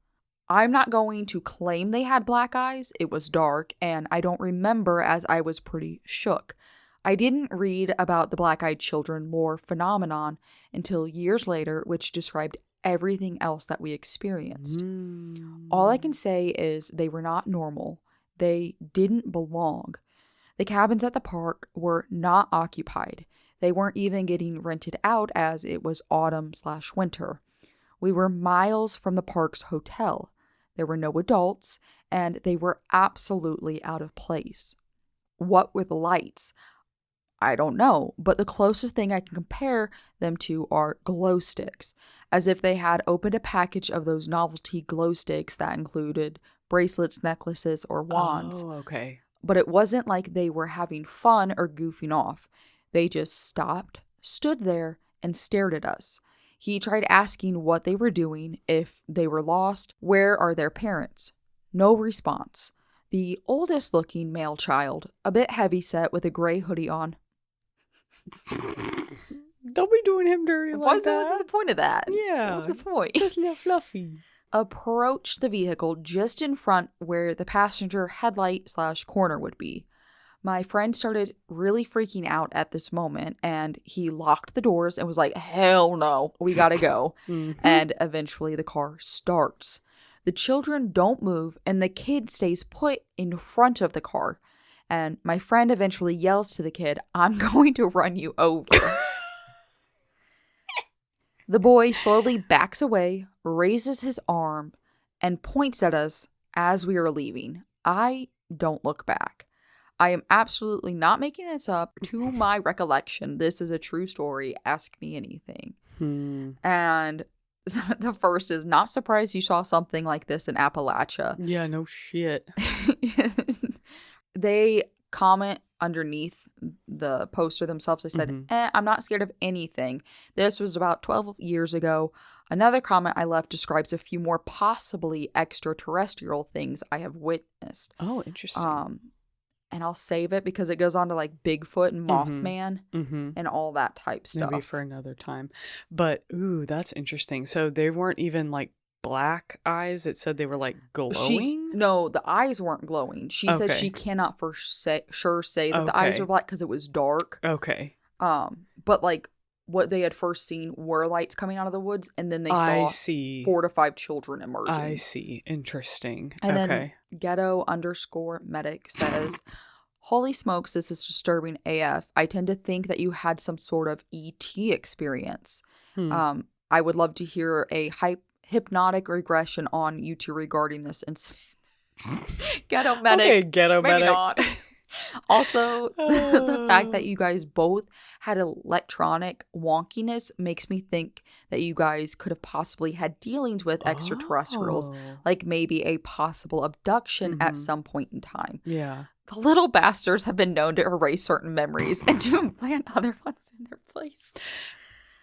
Speaker 1: I'm not going to claim they had black eyes. It was dark, and I don't remember as I was pretty shook. I didn't read about the black-eyed children lore phenomenon until years later, which described everything else that we experienced. All I can say is they were not normal. They didn't belong. The cabins at the park were not occupied. They weren't even getting rented out as it was autumn/winter. We were miles from the park's hotel. There were no adults, and they were absolutely out of place. What with lights? I don't know, but the closest thing I can compare them to are glow sticks, as if they had opened a package of those novelty glow sticks that included bracelets, necklaces, or wands.
Speaker 2: Oh, okay.
Speaker 1: But it wasn't like they were having fun or goofing off. They just stopped, stood there, and stared at us. He tried asking what they were doing, if they were lost, where are their parents. No response. The oldest looking male child, a bit heavyset with a gray hoodie on.
Speaker 2: Don't be doing him dirty like that.
Speaker 1: What's the point of that?
Speaker 2: Yeah.
Speaker 1: What's the point?
Speaker 2: Just a little fluffy.
Speaker 1: Approached the vehicle just in front where the passenger headlight/corner would be. My friend started really freaking out at this moment, and he locked the doors and was like, hell no, we gotta go. And eventually the car starts. The children don't move, and the kid stays put in front of the car. And my friend eventually yells to the kid, I'm going to run you over. The boy slowly backs away, raises his arm, and points at us as we are leaving. I don't look back. I am absolutely not making this up. To my recollection, this is a true story. Ask me anything. And so the first is, not surprised you saw something like this in Appalachia.
Speaker 2: Yeah, no shit.
Speaker 1: They comment underneath the poster themselves. They said, I'm not scared of anything. This was about 12 years ago. Another comment I left describes a few more possibly extraterrestrial things I have witnessed.
Speaker 2: Oh, interesting.
Speaker 1: And I'll save it because it goes on to like Bigfoot and Mothman and all that type stuff.
Speaker 2: Maybe for another time. But, ooh, that's interesting. So they weren't even like black eyes. It said they were like glowing?
Speaker 1: No, the eyes weren't glowing. She said she cannot for sure say that the eyes were black because it was dark.
Speaker 2: Okay.
Speaker 1: But like what they had first seen were lights coming out of the woods, and then they saw 4 to 5 children emerging.
Speaker 2: I see. Interesting.
Speaker 1: And then ghetto_medic says, holy smokes, this is disturbing AF. I tend to think that you had some sort of ET experience. I would love to hear a hypnotic regression on you two regarding this incident. Ghetto medic.
Speaker 2: Okay, ghetto
Speaker 1: maybe
Speaker 2: medic.
Speaker 1: not. Also, the fact that you guys both had electronic wonkiness makes me think that you guys could have possibly had dealings with extraterrestrials, like maybe a possible abduction at some point in time.
Speaker 2: Yeah.
Speaker 1: The little bastards have been known to erase certain memories and to implant other ones in their place.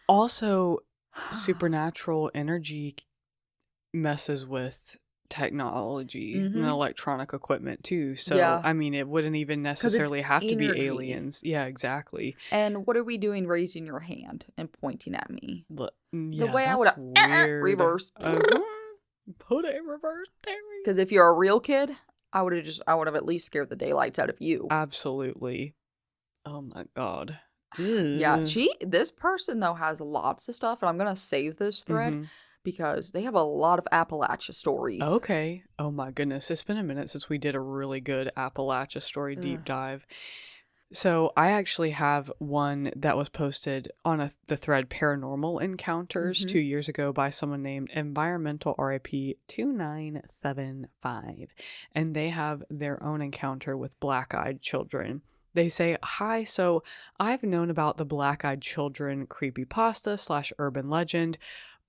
Speaker 2: Also, supernatural energy messes with technology and electronic equipment too. So, I mean, it wouldn't even necessarily have to be aliens. Yeah, exactly.
Speaker 1: And what are we doing raising your hand and pointing at me?
Speaker 2: Yeah,
Speaker 1: the way I would have reversed.
Speaker 2: Put a reverse there.
Speaker 1: Because if you're a real kid, I would have at least scared the daylights out of you.
Speaker 2: Absolutely. Oh my God.
Speaker 1: Yeah, this person though has lots of stuff, and I'm gonna save this thread because they have a lot of Appalachia stories.
Speaker 2: Okay. Oh my goodness, it's been a minute since we did a really good Appalachia story deep dive. So I actually have one that was posted on the thread Paranormal Encounters 2 years ago by someone named Environmental RIP 2975, and they have their own encounter with black-eyed children. They say, hi, so I've known about the black-eyed children creepypasta / urban legend,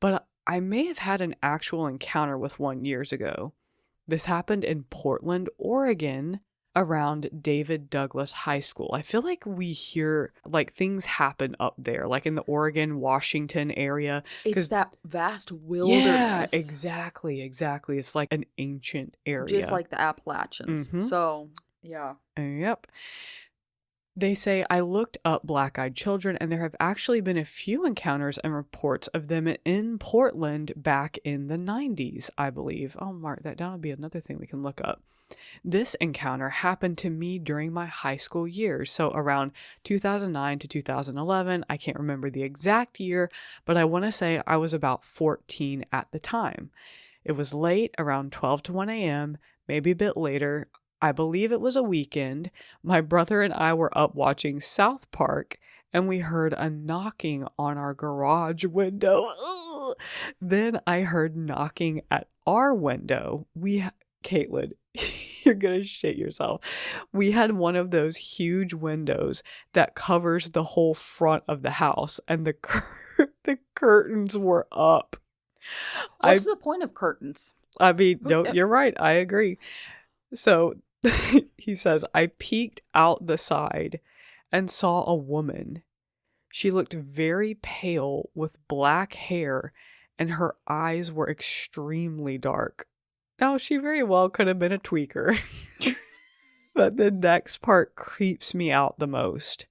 Speaker 2: but I may have had an actual encounter with one years ago. This happened in Portland, Oregon, around David Douglas High School. I feel like we hear like things happen up there, like in the Oregon, Washington area.
Speaker 1: It's that vast wilderness.
Speaker 2: Yeah, exactly. It's like an ancient area.
Speaker 1: Just like the Appalachians. So, yeah.
Speaker 2: Yep. They say, I looked up black-eyed children, and there have actually been a few encounters and reports of them in Portland back in the 90s, I believe. I'll mark that down. It'll be another thing we can look up. This encounter happened to me during my high school years, so around 2009 to 2011. I can't remember the exact year, but I want to say I was about 14 at the time. It was late, around 12 to 1 a.m., maybe a bit later. I believe it was a weekend. My brother and I were up watching South Park, and we heard a knocking on our garage window. Ugh. Then I heard knocking at our window. Caitlin, you're gonna shit yourself. We had one of those huge windows that covers the whole front of the house, and the curtains were up.
Speaker 1: What's the point of curtains?
Speaker 2: I mean, no, you're right. I agree. So he says, I peeked out the side and saw a woman. She looked very pale with black hair, and her eyes were extremely dark. Now, she very well could have been a tweaker. But the next part creeps me out the most.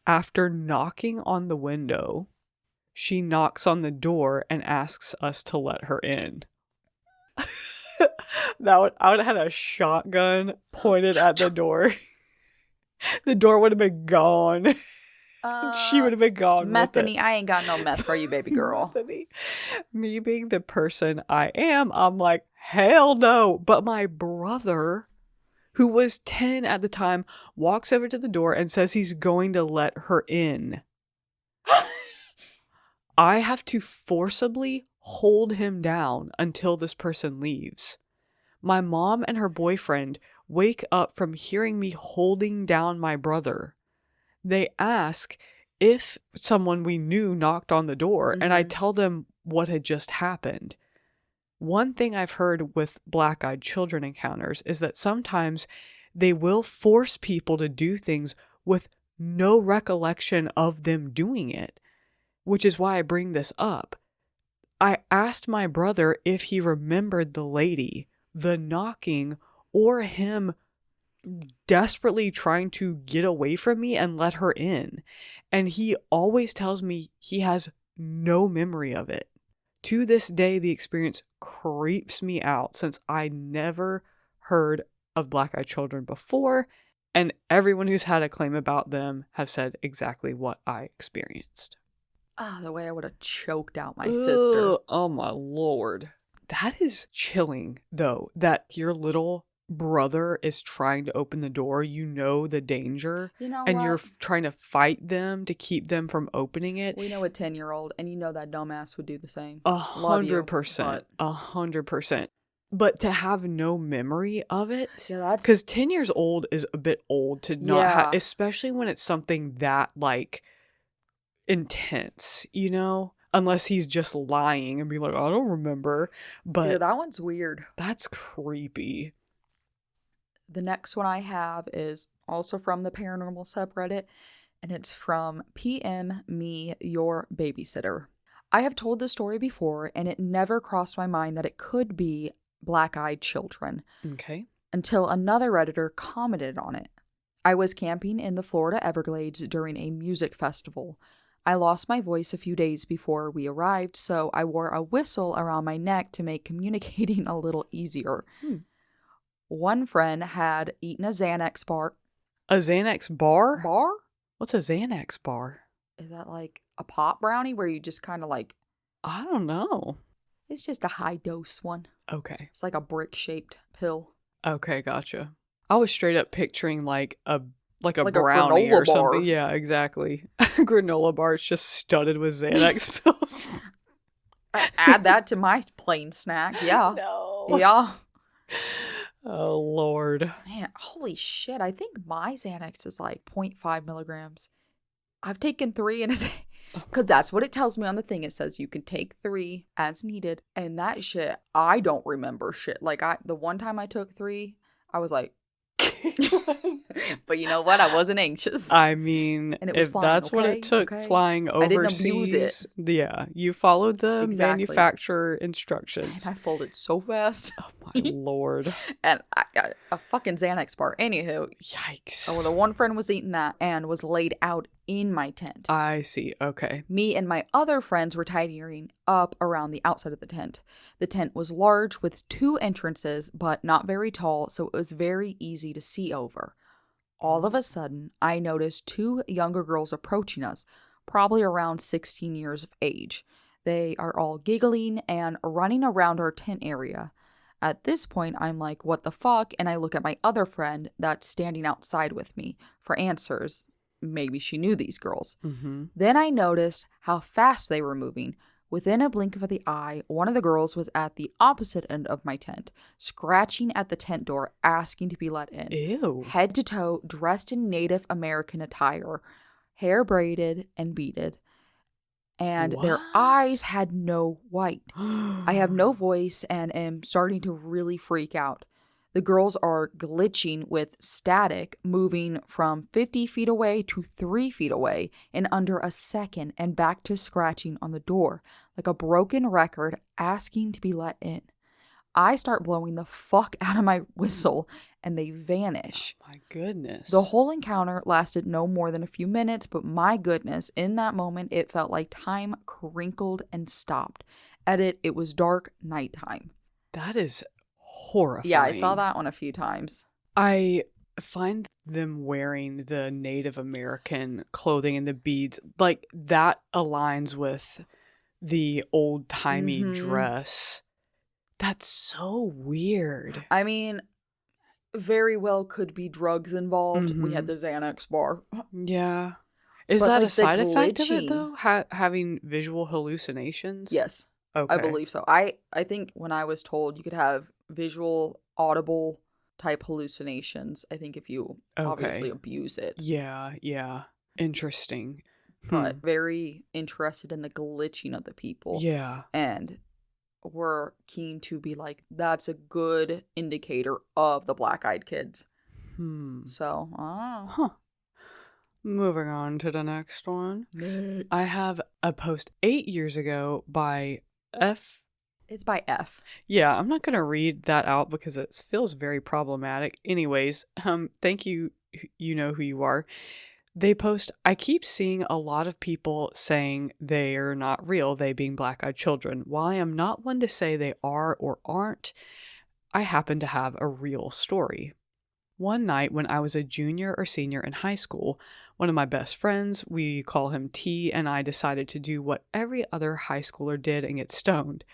Speaker 2: After knocking on the window, she knocks on the door and asks us to let her in. I would have had a shotgun pointed at the door. The door would have been gone. She would have been gone.
Speaker 1: Methany, I ain't got no meth for you, baby girl.
Speaker 2: Methany. Me being the person I am, I'm like, hell no. But my brother, who was 10 at the time, walks over to the door and says he's going to let her in. I have to forcibly hold him down until this person leaves. My mom and her boyfriend wake up from hearing me holding down my brother. They ask if someone we knew knocked on the door, and I tell them what had just happened. One thing I've heard with black-eyed children encounters is that sometimes they will force people to do things with no recollection of them doing it, which is why I bring this up. I asked my brother if he remembered the lady, the knocking, or him desperately trying to get away from me and let her in. And he always tells me he has no memory of it. To this day, the experience creeps me out since I never heard of black-eyed children before, and everyone who's had a claim about them have said exactly what I experienced.
Speaker 1: The way I would have choked out my sister.
Speaker 2: Oh my lord. That is chilling, though, that your little brother is trying to open the door. You know the danger.
Speaker 1: You know
Speaker 2: and
Speaker 1: what?
Speaker 2: you're trying to fight them to keep them from opening it.
Speaker 1: We know a 10-year-old, and you know that dumbass would do the same.
Speaker 2: 100%. 100%. But to have no memory of it,
Speaker 1: Yeah, that's...
Speaker 2: because 10 years old is a bit old to not
Speaker 1: Yeah.
Speaker 2: have, especially when it's something that, like, intense, you know? Unless he's just lying and be like, I don't remember. But
Speaker 1: yeah, that one's weird.
Speaker 2: that's creepy.
Speaker 1: The next one I have is also from the paranormal subreddit, and it's from PM Me Your Babysitter. I have told this story before, and it never crossed my mind that it could be black-eyed children.
Speaker 2: Okay.
Speaker 1: Until another Redditor commented on it. I was camping in the Florida Everglades during a music festival. I lost my voice a few days before we arrived, so I wore a whistle around my neck to make communicating a little easier. One friend had eaten a Xanax bar.
Speaker 2: A Xanax bar?
Speaker 1: Bar?
Speaker 2: What's a Xanax bar?
Speaker 1: Is that like a pop brownie where you just kind of like...
Speaker 2: I don't know.
Speaker 1: It's just a high dose one.
Speaker 2: Okay.
Speaker 1: It's like a brick-shaped pill.
Speaker 2: Okay, gotcha. I was straight up picturing like a
Speaker 1: Like a
Speaker 2: brownie
Speaker 1: granola
Speaker 2: or something.
Speaker 1: bar.
Speaker 2: Yeah, exactly. Granola bar. It's just studded with Xanax pills.
Speaker 1: Add that to my plain snack. Yeah.
Speaker 2: No.
Speaker 1: Yeah.
Speaker 2: Oh, Lord.
Speaker 1: Man, holy shit. I think my Xanax is like 0.5 milligrams. I've taken 3 in a day. Because that's what it tells me on the thing. It says you can take 3 as needed. And that shit, I don't remember shit. Like, the one time I took 3, I was like... But you know what? I wasn't anxious.
Speaker 2: I mean,
Speaker 1: And it was
Speaker 2: if
Speaker 1: flying,
Speaker 2: that's what
Speaker 1: okay?
Speaker 2: it took
Speaker 1: Okay.
Speaker 2: flying
Speaker 1: I didn't abuse
Speaker 2: overseas, yeah, you followed the
Speaker 1: Exactly.
Speaker 2: manufacturer instructions.
Speaker 1: And I folded so fast.
Speaker 2: Oh my Lord.
Speaker 1: And I got a fucking Xanax bar. Anywho,
Speaker 2: Yikes.
Speaker 1: so the one friend was eating that and was laid out in my tent.
Speaker 2: I see. Okay.
Speaker 1: Me and my other friends were tidying up around the outside of the tent. The tent was large with 2 entrances, but not very tall, so it was very easy to see over. All of a sudden, I noticed 2 younger girls approaching us, probably around 16 years of age. They are all giggling and running around our tent area. At this point, I'm like, what the fuck? And I look at my other friend that's standing outside with me for answers. Maybe she knew these girls.
Speaker 2: Mm-hmm.
Speaker 1: Then I noticed how fast they were moving. Within a blink of the eye, one of the girls was at the opposite end of my tent, scratching at the tent door, asking to be let in.
Speaker 2: Ew.
Speaker 1: Head to toe, dressed in Native American attire, hair braided and beaded. And their
Speaker 2: What?
Speaker 1: eyes had no white. I have no voice and am starting to really freak out. The girls are glitching with static, moving from 50 feet away to 3 feet away in under a second and back to scratching on the door, like a broken record asking to be let in. I start blowing the fuck out of my whistle and they vanish.
Speaker 2: Oh my goodness.
Speaker 1: The whole encounter lasted no more than a few minutes, but my goodness, in that moment, it felt like time crinkled and stopped. Edit, it was dark nighttime.
Speaker 2: That is horrifying.
Speaker 1: Yeah, I saw that one a few times.
Speaker 2: I find them wearing the Native American clothing and the beads, like that aligns with the old-timey dress. That's so weird.
Speaker 1: I mean, very well could be drugs involved. We had the Xanax bar.
Speaker 2: Yeah. Is
Speaker 1: But,
Speaker 2: that
Speaker 1: like,
Speaker 2: a
Speaker 1: the
Speaker 2: side effect of it,
Speaker 1: glitching-
Speaker 2: though? Having visual hallucinations?
Speaker 1: Yes,
Speaker 2: Okay.
Speaker 1: I believe so. I think when I was told you could have visual, audible type hallucinations, I think if you obviously abuse it.
Speaker 2: Yeah. Interesting.
Speaker 1: But very interested in the glitching of the people.
Speaker 2: Yeah.
Speaker 1: And we're keen to be like, that's a good indicator of the black-eyed kids. So,
Speaker 2: Moving on to the next one. I have a post 8 years ago by F.
Speaker 1: It's by F.
Speaker 2: Yeah, I'm not going to read that out because it feels very problematic. Anyways, thank you. You know who you are. They post, I keep seeing a lot of people saying they are not real, they being black-eyed children. While I am not one to say they are or aren't, I happen to have a real story. One night when I was a junior or senior in high school, one of my best friends, we call him T, and I decided to do what every other high schooler did and get stoned.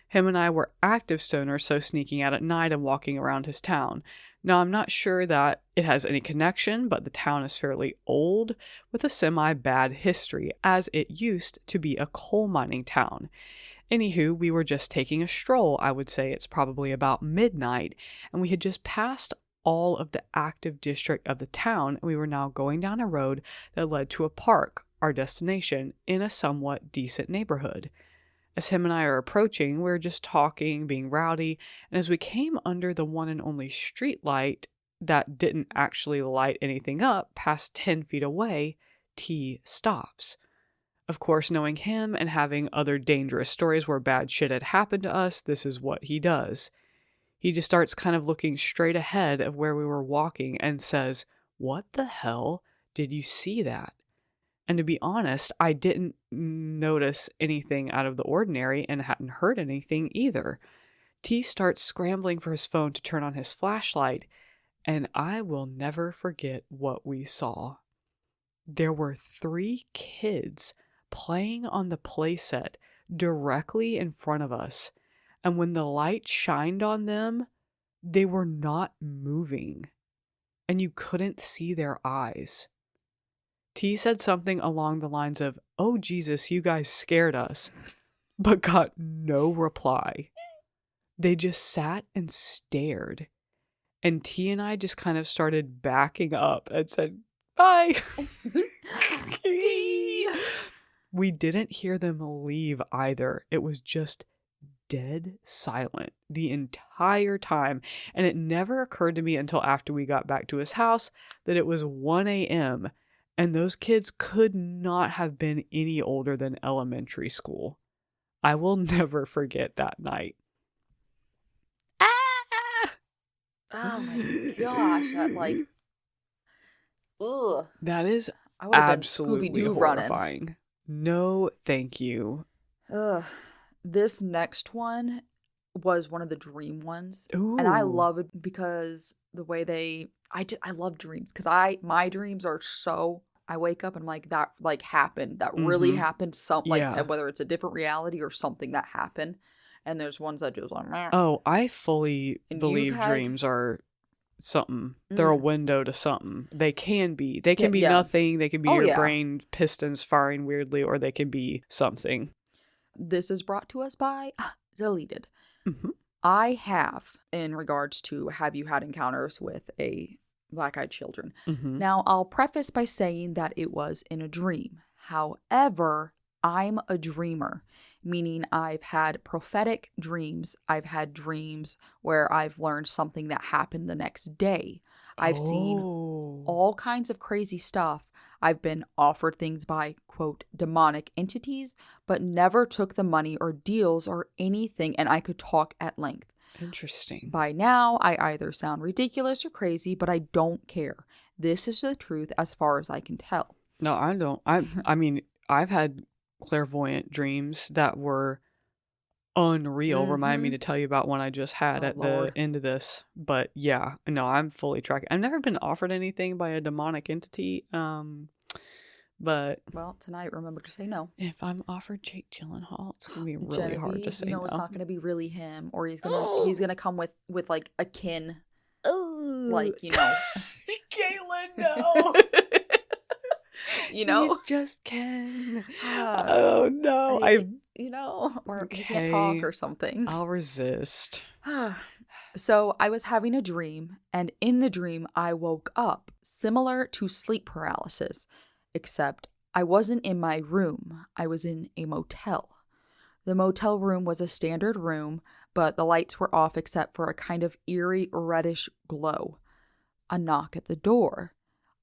Speaker 2: Him and I were active stoners, so sneaking out at night and walking around his town. Now, I'm not sure that it has any connection, but the town is fairly old with a semi-bad history, as it used to be a coal mining town. Anywho, we were just taking a stroll. I would say it's probably about midnight, and we had just passed all of the active district of the town, and we were now going down a road that led to a park, our destination, in a somewhat decent neighborhood. As him and I are approaching, we're just talking, being rowdy, and as we came under the one and only street light that didn't actually light anything up past 10 feet away, T stops. Of course, knowing him and having other dangerous stories where bad shit had happened to us, this is what he does. He just starts kind of looking straight ahead of where we were walking and says, "What the hell? Did you see that?" And to be honest, I didn't notice anything out of the ordinary and hadn't heard anything either. T starts scrambling for his phone to turn on his flashlight, and I will never forget what we saw. There were 3 kids playing on the playset directly in front of us, and when the light shined on them, they were not moving, and you couldn't see their eyes. T said something along the lines of, "Oh Jesus, you guys scared us," but got no reply. They just sat and stared, and T and I just kind of started backing up and said, "Bye." We didn't hear them leave either. It was just dead silent the entire time, and it never occurred to me until after we got back to his house that it was 1 a.m., and those kids could not have been any older than elementary school. I will never forget that night.
Speaker 1: Oh my gosh, that like, ugh.
Speaker 2: That is
Speaker 1: I would have been
Speaker 2: absolutely
Speaker 1: Scooby-Doo
Speaker 2: horrifying. No, thank you.
Speaker 1: running. This next one was one of the dream ones.
Speaker 2: Ooh.
Speaker 1: And I love it because the way I love dreams because my dreams are so, I wake up and I'm like, that like happened, that really happened,
Speaker 2: Yeah.
Speaker 1: whether it's a different reality or something that happened. And there's ones that just like, meh.
Speaker 2: Oh, I fully
Speaker 1: And
Speaker 2: believe
Speaker 1: you've had-
Speaker 2: dreams are something. They're a window to something. They can be. They can be
Speaker 1: Yeah.
Speaker 2: nothing. They can be
Speaker 1: Oh,
Speaker 2: your
Speaker 1: yeah.
Speaker 2: brain pistons firing weirdly, or they can be something.
Speaker 1: This is brought to us by Deleted.
Speaker 2: Mhm.
Speaker 1: I have, in regards to have you had encounters with a black-eyed children.
Speaker 2: Mhm.
Speaker 1: Now, I'll preface by saying that it was in a dream. However, I'm a dreamer, meaning I've had prophetic dreams. I've had dreams where I've learned something that happened the next day. I've seen
Speaker 2: Oh.
Speaker 1: all kinds of crazy stuff. I've been offered things by, quote, demonic entities, but never took the money or deals or anything, and I could talk at length.
Speaker 2: Interesting.
Speaker 1: By now, I either sound ridiculous or crazy, but I don't care. This is the truth as far as I can tell.
Speaker 2: No, I don't. I mean, I've had clairvoyant dreams that were unreal. Remind me to tell you about one I just had at
Speaker 1: Lord.
Speaker 2: the end of this. But yeah, no, I'm fully tracking. I've never been offered anything by a demonic entity. But
Speaker 1: Well, tonight, remember to say no.
Speaker 2: if I'm offered Jake Gyllenhaal, it's gonna be really hard to
Speaker 1: Genevieve,
Speaker 2: say
Speaker 1: you know
Speaker 2: no.
Speaker 1: it's not gonna be really him, or he's gonna come with like a kin, like, you know.
Speaker 2: Caitlin, no.
Speaker 1: You know,
Speaker 2: He's just Ken.
Speaker 1: Ah,
Speaker 2: Oh no,
Speaker 1: you know, or he can't
Speaker 2: Okay.
Speaker 1: talk or something.
Speaker 2: I'll resist.
Speaker 1: So I was having a dream, and in the dream I woke up similar to sleep paralysis, except I wasn't in my room. I was in a motel. The motel room was a standard room, but the lights were off except for a kind of eerie reddish glow. A knock at the door.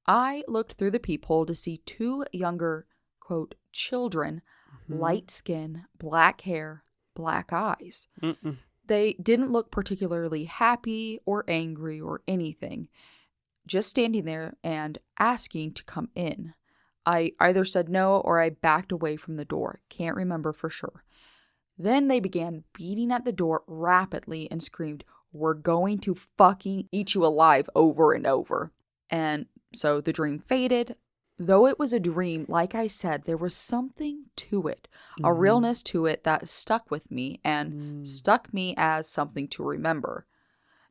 Speaker 1: I looked through the peephole to see two younger, quote, children, light skin, black hair, black eyes.
Speaker 2: Mm-mm.
Speaker 1: They didn't look particularly happy or angry or anything, just standing there and asking to come in. I either said no or I backed away from the door. Can't remember for sure. Then they began beating at the door rapidly and screamed, "We're going to fucking eat you alive," over and over. And so the dream faded. Though it was a dream, like I said, there was something to it, a realness to it that stuck with me and stuck me as something to remember.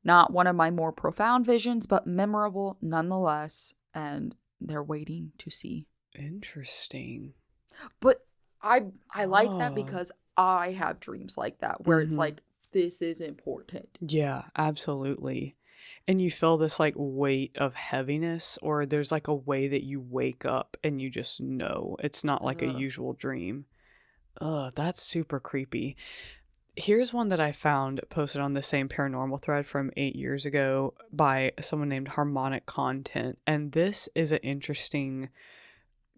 Speaker 1: Not one of my more profound visions, but memorable nonetheless, and they're waiting to see.
Speaker 2: Interesting.
Speaker 1: But I like that
Speaker 2: Oh.
Speaker 1: because I have dreams like that where it's like, this is important.
Speaker 2: Yeah, absolutely. And you feel this like weight of heaviness, or there's like a way that you wake up and you just know it's not like a
Speaker 1: Ugh.
Speaker 2: usual dream. Ugh, that's super creepy. Here's one that I found posted on the same paranormal thread from 8 years ago by someone named Harmonic Content. And this is an interesting,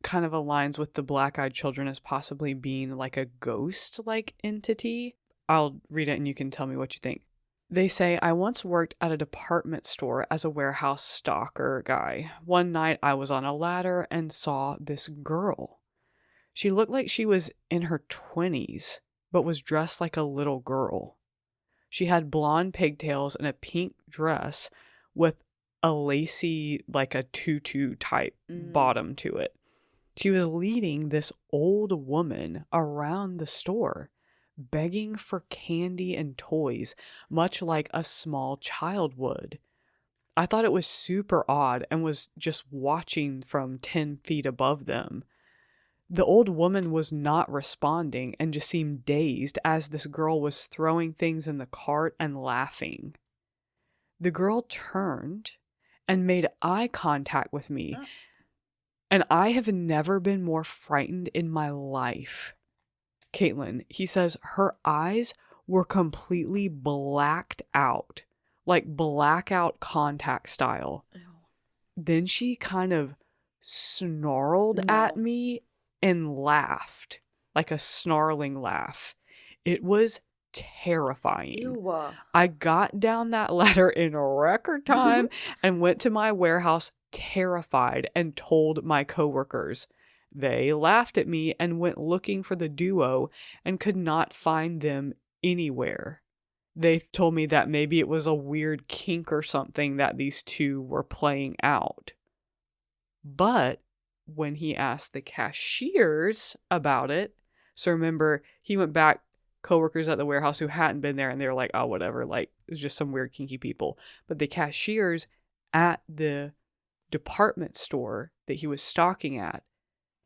Speaker 2: kind of aligns with the black-eyed children as possibly being like a ghost-like entity. I'll read it and you can tell me what you think. They say, "I once worked at a department store as a warehouse stalker guy. One night I was on a ladder and saw this girl. She looked like she was in her 20s, but was dressed like a little girl. She had blonde pigtails and a pink dress with a lacy, like a tutu type bottom to it. She was leading this old woman around the store, begging for candy and toys, much like a small child would. I thought it was super odd and was just watching from 10 feet above them. The old woman was not responding and just seemed dazed as this girl was throwing things in the cart and laughing. The girl turned and made eye contact with me, and I have never been more frightened in my life." Caitlin, he says her eyes were completely blacked out, like blackout contact style.
Speaker 1: Ew.
Speaker 2: Then she kind of snarled at me and laughed, like a snarling laugh. It was terrifying.
Speaker 1: Ew.
Speaker 2: I got down that ladder in a record time and went to my warehouse terrified and told my coworkers. They laughed at me and went looking for the duo and could not find them anywhere. They told me that maybe it was a weird kink or something that these two were playing out. But when he asked the cashiers about it, so remember, he went back, coworkers at the warehouse who hadn't been there, and they were like, "Oh, whatever, like, it was just some weird kinky people." But the cashiers at the department store that he was stalking at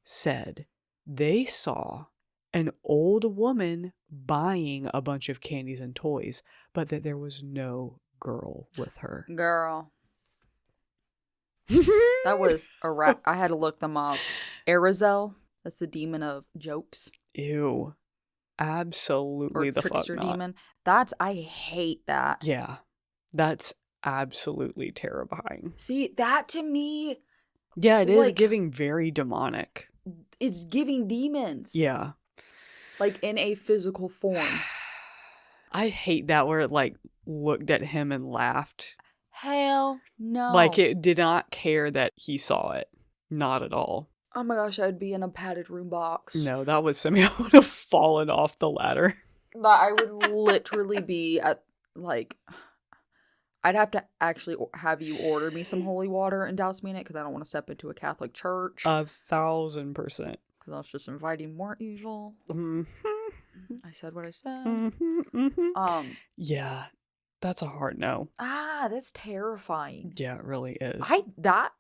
Speaker 2: said they saw an old woman buying a bunch of candies and toys, but that there was no girl with her.
Speaker 1: Girl. That was a rat. I had to look them up. Arizal. That's the demon of jokes.
Speaker 2: Ew. Absolutely
Speaker 1: Or
Speaker 2: the fuck
Speaker 1: trickster
Speaker 2: not.
Speaker 1: demon. I hate that.
Speaker 2: Yeah. That's absolutely terrifying.
Speaker 1: See, that to me,
Speaker 2: Yeah, it is
Speaker 1: like,
Speaker 2: giving very demonic.
Speaker 1: it's giving demons.
Speaker 2: Yeah.
Speaker 1: Like in a physical form.
Speaker 2: I hate that where it like looked at him and laughed.
Speaker 1: Hell no.
Speaker 2: Like it did not care that he saw it. Not at all.
Speaker 1: Oh my gosh, I'd be in a padded room box.
Speaker 2: No, that was something I would have fallen off the ladder.
Speaker 1: But I would literally be at, like, I'd have to actually have you order me some holy water and douse me in it because I don't want to step into a Catholic church.
Speaker 2: 1,000%.
Speaker 1: Because I was just inviting more evil.
Speaker 2: Mm-hmm.
Speaker 1: I said what I said.
Speaker 2: Mm-hmm, mm-hmm. Yeah, that's a hard no.
Speaker 1: That's terrifying.
Speaker 2: Yeah, it really is.
Speaker 1: That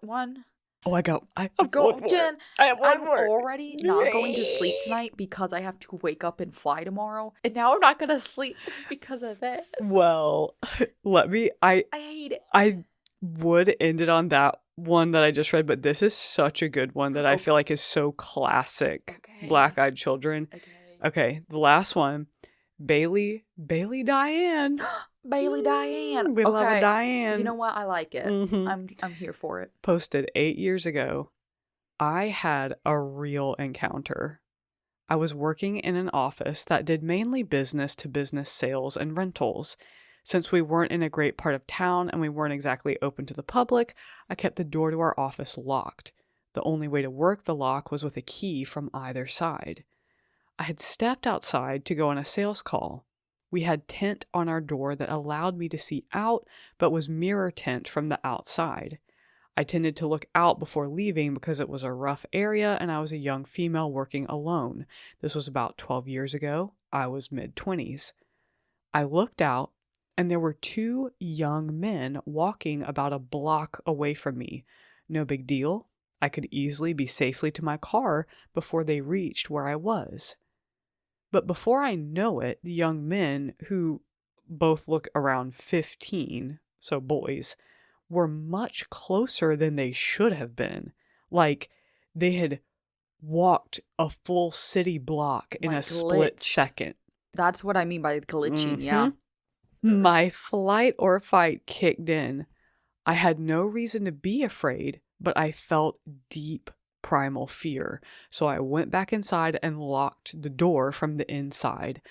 Speaker 1: one.
Speaker 2: Oh, I have
Speaker 1: Go,
Speaker 2: one more.
Speaker 1: Jen.
Speaker 2: I have one
Speaker 1: I'm
Speaker 2: more.
Speaker 1: already not going to sleep tonight because I have to wake up and fly tomorrow, and now I'm not gonna sleep because of this.
Speaker 2: Well, I
Speaker 1: hate it.
Speaker 2: I would end it on that one that I just read, but this is such a good one that I feel like is so classic.
Speaker 1: Okay.
Speaker 2: Black-eyed children. Okay, the last one. Bailey Diane.
Speaker 1: Bailey Diane.
Speaker 2: We love a Diane.
Speaker 1: You know what? I like it.
Speaker 2: Mhm.
Speaker 1: I'm here for it.
Speaker 2: Posted 8 years ago. I had a real encounter. I was working in an office that did mainly business-to-business sales and rentals. Since we weren't in a great part of town and we weren't exactly open to the public, I kept the door to our office locked. The only way to work the lock was with a key from either side. I had stepped outside to go on a sales call. We had tint on our door that allowed me to see out, but was mirror tint from the outside. I tended to look out before leaving because it was a rough area and I was a young female working alone. This was about 12 years ago. I was mid-20s. I looked out and there were 2 young men walking about a block away from me. No big deal. I could easily be safely to my car before they reached where I was. But before I know it, the young men, who both look around 15, so boys, were much closer than they should have been. Like, they had walked a full city block in
Speaker 1: Like
Speaker 2: a split
Speaker 1: glitched.
Speaker 2: second.
Speaker 1: That's what I mean by glitching, yeah.
Speaker 2: My flight or fight kicked in. I had no reason to be afraid, but I felt deep primal fear. So I went back inside and locked the door from the inside.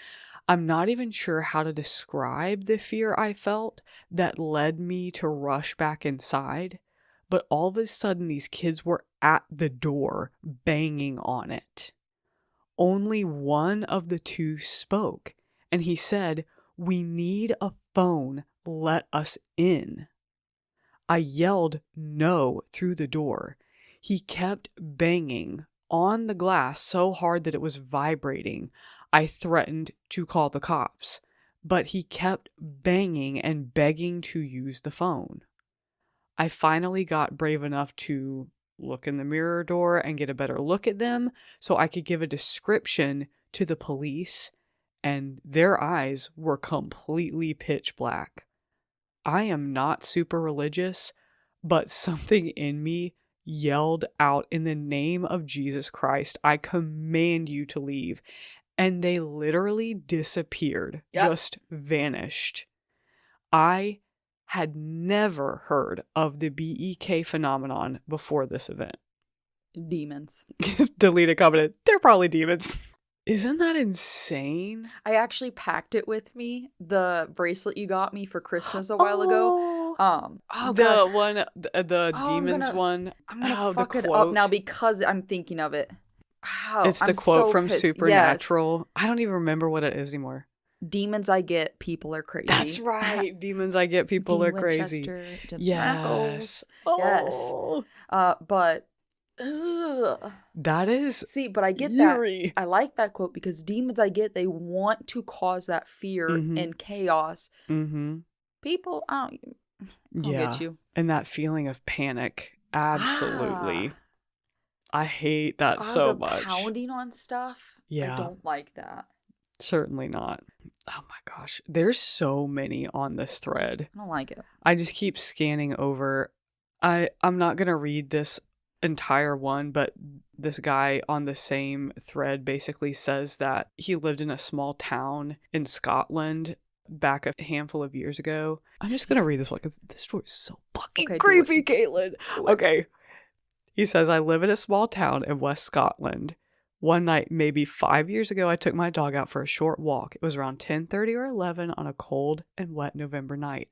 Speaker 2: I'm not even sure how to describe the fear I felt that led me to rush back inside, but all of a sudden these kids were at the door banging on it. Only one of the 2 spoke, and he said, "We need a phone. Let us in." I yelled no through the door. He kept banging on the glass so hard that it was vibrating. I threatened to call the cops, but he kept banging and begging to use the phone. I finally got brave enough to look in the mirror door and get a better look at them so I could give a description to the police, and their eyes were completely pitch black. I am not super religious, but something in me yelled out, "In the name of Jesus Christ, I command you to leave." And they literally disappeared, just vanished. I had never heard of the BEK phenomenon before this event.
Speaker 1: Demons.
Speaker 2: Delete a comment. They're probably demons. Isn't that insane?
Speaker 1: I actually packed it with me, the bracelet you got me for Christmas a while ago.
Speaker 2: The one, the demons one.
Speaker 1: I'm gonna
Speaker 2: the
Speaker 1: fuck it
Speaker 2: quote.
Speaker 1: up now because I'm thinking of it.
Speaker 2: It's the
Speaker 1: I'm
Speaker 2: quote
Speaker 1: so
Speaker 2: from
Speaker 1: pissed.
Speaker 2: Supernatural. I don't even remember what it is anymore.
Speaker 1: Yes. Demons I get, people are crazy.
Speaker 2: That's right. Demons I get, people are crazy.
Speaker 1: Winchester,
Speaker 2: Yes.
Speaker 1: Yes. But ugh.
Speaker 2: That is
Speaker 1: But I get
Speaker 2: eerie.
Speaker 1: that. I like that quote because demons I get, they want to cause that fear and chaos.
Speaker 2: Mm-hmm.
Speaker 1: People, I'll get you.
Speaker 2: And that feeling of panic. Absolutely. I hate that so
Speaker 1: the
Speaker 2: much.
Speaker 1: Pounding on stuff.
Speaker 2: Yeah.
Speaker 1: I don't like that.
Speaker 2: Certainly not. Oh my gosh. There's so many on this thread.
Speaker 1: I don't like it.
Speaker 2: I just keep scanning over. I'm not going to read this entire one, but This guy on the same thread basically says that he lived in a small town in Scotland back a handful of years ago. I'm just going to read this one because this story is so fucking
Speaker 1: Okay, do
Speaker 2: creepy,
Speaker 1: it.
Speaker 2: Caitlin.
Speaker 1: Do it.
Speaker 2: Okay. He says, I live in a small town in West Scotland. One night, maybe 5 years ago, I took my dog out for a short walk. It was around 10:30 or 11 on a cold and wet November night.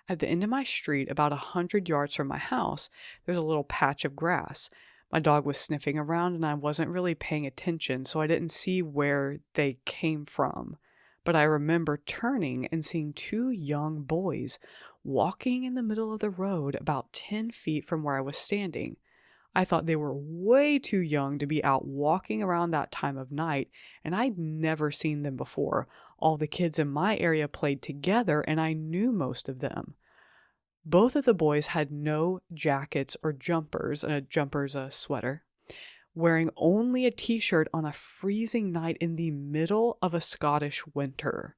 Speaker 2: At the end of my street, about 100 yards from my house, there's a little patch of grass. My dog was sniffing around and I wasn't really paying attention, so I didn't see where they came from. But I remember turning and seeing two young boys walking in the middle of the road about 10 feet from where I was standing. I thought they were way too young to be out walking around that time of night, and I'd never seen them before. All the kids in my area played together, and I knew most of them. Both of the boys had no jackets or jumpers, and a jumper's a sweater, wearing only a t-shirt on a freezing night in the middle of a Scottish winter.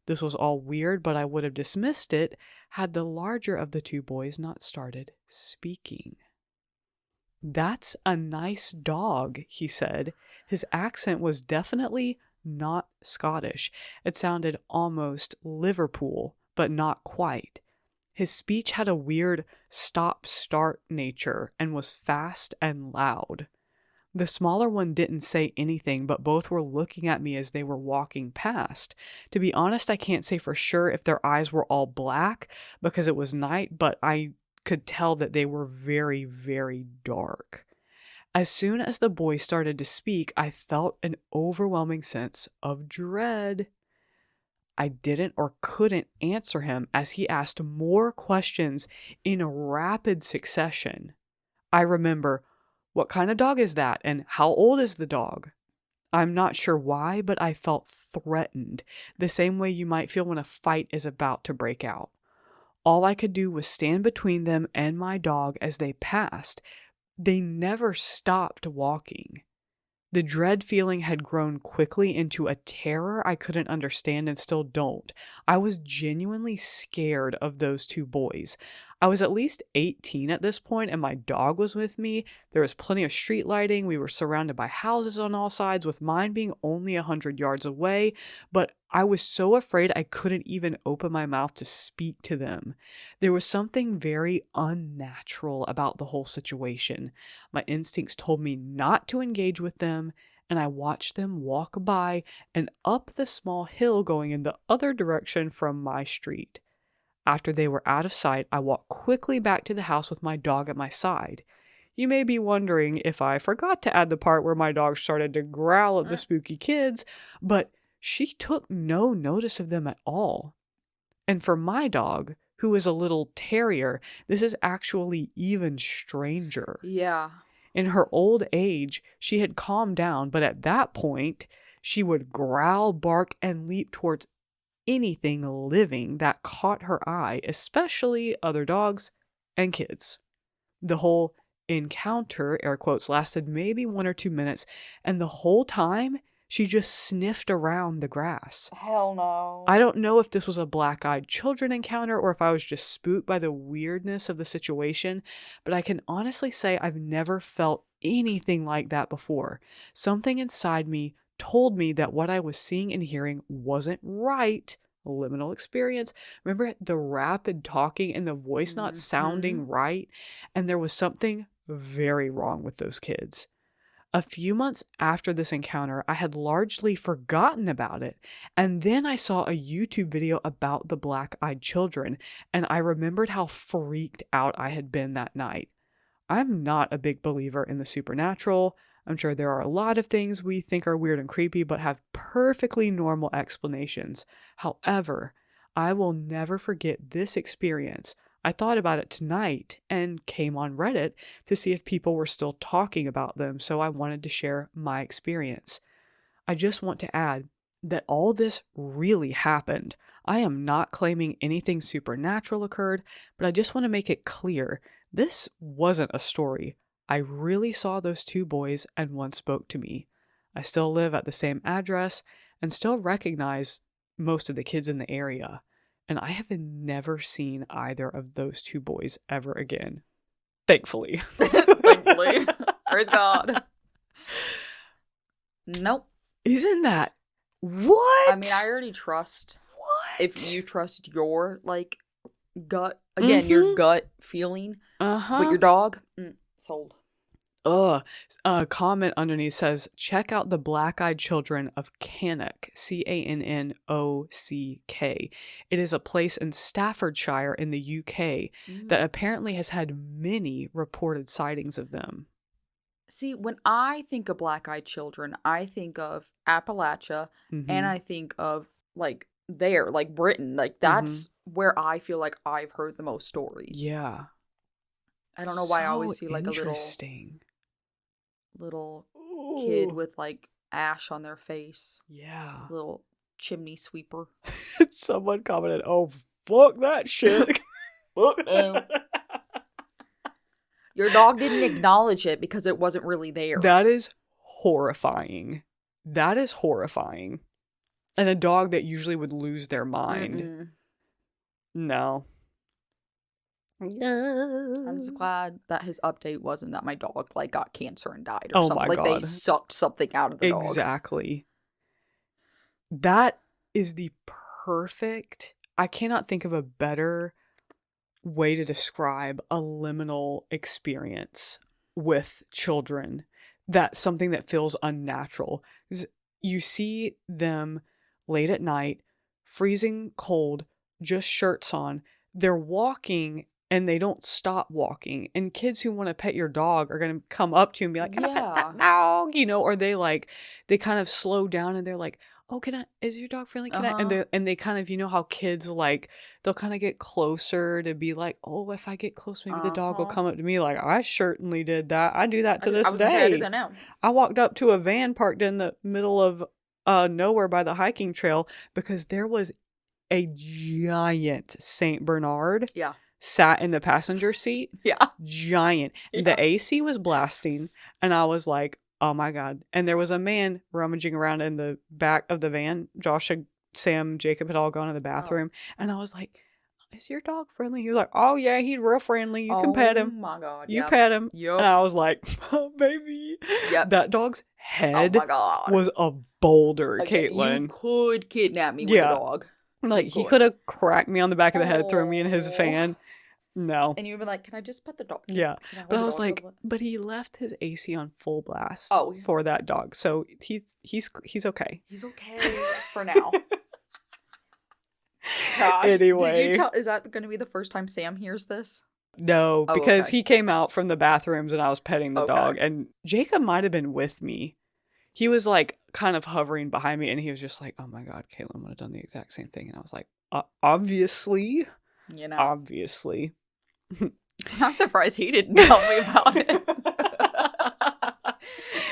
Speaker 2: This was all weird, but I would have dismissed it had the larger of the two boys not started speaking. That's a nice dog, he said. His accent was definitely not Scottish. It sounded almost Liverpool, but not quite. His speech had a weird stop-start nature and was fast and loud. The smaller one didn't say anything, but both were looking at me as they were walking past. To be honest, I can't say for sure if their eyes were all black because it was night, but I could tell that they were very, very dark. As soon as the boy started to speak, I felt an overwhelming sense of dread. I didn't or couldn't answer him as he asked more questions in rapid succession. I remember, what kind of dog is that and how old is the dog? I'm not sure why, but I felt threatened, the same way you might feel when a fight is about to break out. All I could do was stand between them and my dog as they passed. They never stopped walking. The dread feeling had grown quickly into a terror I couldn't understand and still don't. I was genuinely scared of those two boys. I was at least 18 at this point, and my dog was with me. There was plenty of street lighting. We were surrounded by houses on all sides, with mine being only 100 yards away, but I was so afraid I couldn't even open my mouth to speak to them. There was something very unnatural about the whole situation. My instincts told me not to engage with them, and I watched them walk by and up the small hill going in the other direction from my street. After they were out of sight, I walked quickly back to the house with my dog at my side. You may be wondering if I forgot to add the part where my dog started to growl at the spooky kids, but she took no notice of them at all. And for my dog, who is a little terrier, this is actually even stranger.
Speaker 1: Yeah.
Speaker 2: In her old age, she had calmed down, but at that point, she would growl, bark, and leap towards anything living that caught her eye, especially other dogs and kids. The whole encounter, air quotes, lasted maybe 1 or 2 minutes, and the whole time, she just sniffed around the grass.
Speaker 1: Hell no.
Speaker 2: I don't know if this was a black-eyed children encounter or if I was just spooked by the weirdness of the situation, but I can honestly say I've never felt anything like that before. Something inside me told me that what I was seeing and hearing wasn't right. Liminal experience. Remember the rapid talking and the voice not sounding right? And there was something very wrong with those kids. A few months after this encounter, I had largely forgotten about it, and then I saw a YouTube video about the black-eyed children, and I remembered how freaked out I had been that night. I'm not a big believer in the supernatural. I'm sure there are a lot of things we think are weird and creepy, but have perfectly normal explanations. However, I will never forget this experience. I thought about it tonight and came on Reddit to see if people were still talking about them, so I wanted to share my experience. I just want to add that all this really happened. I am not claiming anything supernatural occurred, but I just want to make it clear, this wasn't a story. I really saw those two boys and one spoke to me. I still live at the same address and still recognize most of the kids in the area. And I have never seen either of those two boys ever again. Thankfully.
Speaker 1: Thankfully. Praise God. Nope.
Speaker 2: Isn't that what?
Speaker 1: I mean, I already trust.
Speaker 2: What?
Speaker 1: If you trust your, like, gut, again, your gut feeling with your dog, sold.
Speaker 2: A comment underneath says, check out the Black-Eyed Children of Cannock, Cannock. It is a place in Staffordshire in the UK that apparently has had many reported sightings of them.
Speaker 1: See, when I think of Black-Eyed Children, I think of Appalachia, and I think of, like, like, Britain. Like, that's where I feel like I've heard the most stories.
Speaker 2: Yeah.
Speaker 1: I don't know why I always
Speaker 2: So
Speaker 1: see, like, a
Speaker 2: interesting.
Speaker 1: little kid with, like, ash on their face.
Speaker 2: Yeah.
Speaker 1: Little chimney sweeper.
Speaker 2: Someone commented, oh, fuck that shit.
Speaker 1: Fuck no. Your dog didn't acknowledge it because it wasn't really there.
Speaker 2: That is horrifying. That is horrifying. And a dog that usually would lose their mind. No.
Speaker 1: I'm just glad that his update wasn't that my dog, like, got cancer and died or something.
Speaker 2: My
Speaker 1: like,
Speaker 2: God.
Speaker 1: they sucked something out of the dog.
Speaker 2: Exactly. That is the perfect... I cannot think of a better way to describe a liminal experience with children. That's something that feels unnatural. You see them late at night, freezing cold, just shirts on. They're walking and they don't stop walking. And kids who want to pet your dog are going to come up to you and be like, can I pet that dog? You know, or they kind of slow down and they're like, oh, is your dog friendly? Can I? And they kind of, you know how kids, like, they'll kind of get closer to be like, oh, if I get close, maybe the dog will come up to me. Like, I certainly did that. I do that to this day.
Speaker 1: I do that now.
Speaker 2: I walked up to a van parked in the middle of nowhere by the hiking trail because there was a giant Saint Bernard sat in the passenger seat. Yeah. Giant. Yeah. The AC was blasting and I was like, oh my God. And there was a man rummaging around in the back of the van. Josh, Sam, Jacob had all gone to the bathroom. And I was like, is your dog friendly? He was like, oh yeah, he's real friendly. You can pet him. Oh my God. You pet him. Yep. And I was like, oh baby. Yep. That dog's head was a boulder, Caitlin.
Speaker 1: You could kidnap me with a dog.
Speaker 2: Like, he could have cracked me on the back of the head, thrown me in his fan. No.
Speaker 1: And you'd be like, can I just pet the dog?
Speaker 2: Yeah. But I was like, but he left his AC on full blast for that dog. So he's okay.
Speaker 1: He's okay for now. Gosh.
Speaker 2: Anyway.
Speaker 1: Is that going to be the first time Sam hears this?
Speaker 2: No, because he came out from the bathrooms and I was petting the dog. And Jacob might have been with me. He was like kind of hovering behind me and he was just like, oh my God, Caitlin would have done the exact same thing. And I was like, obviously. You know. Obviously.
Speaker 1: I'm surprised he didn't tell me about it.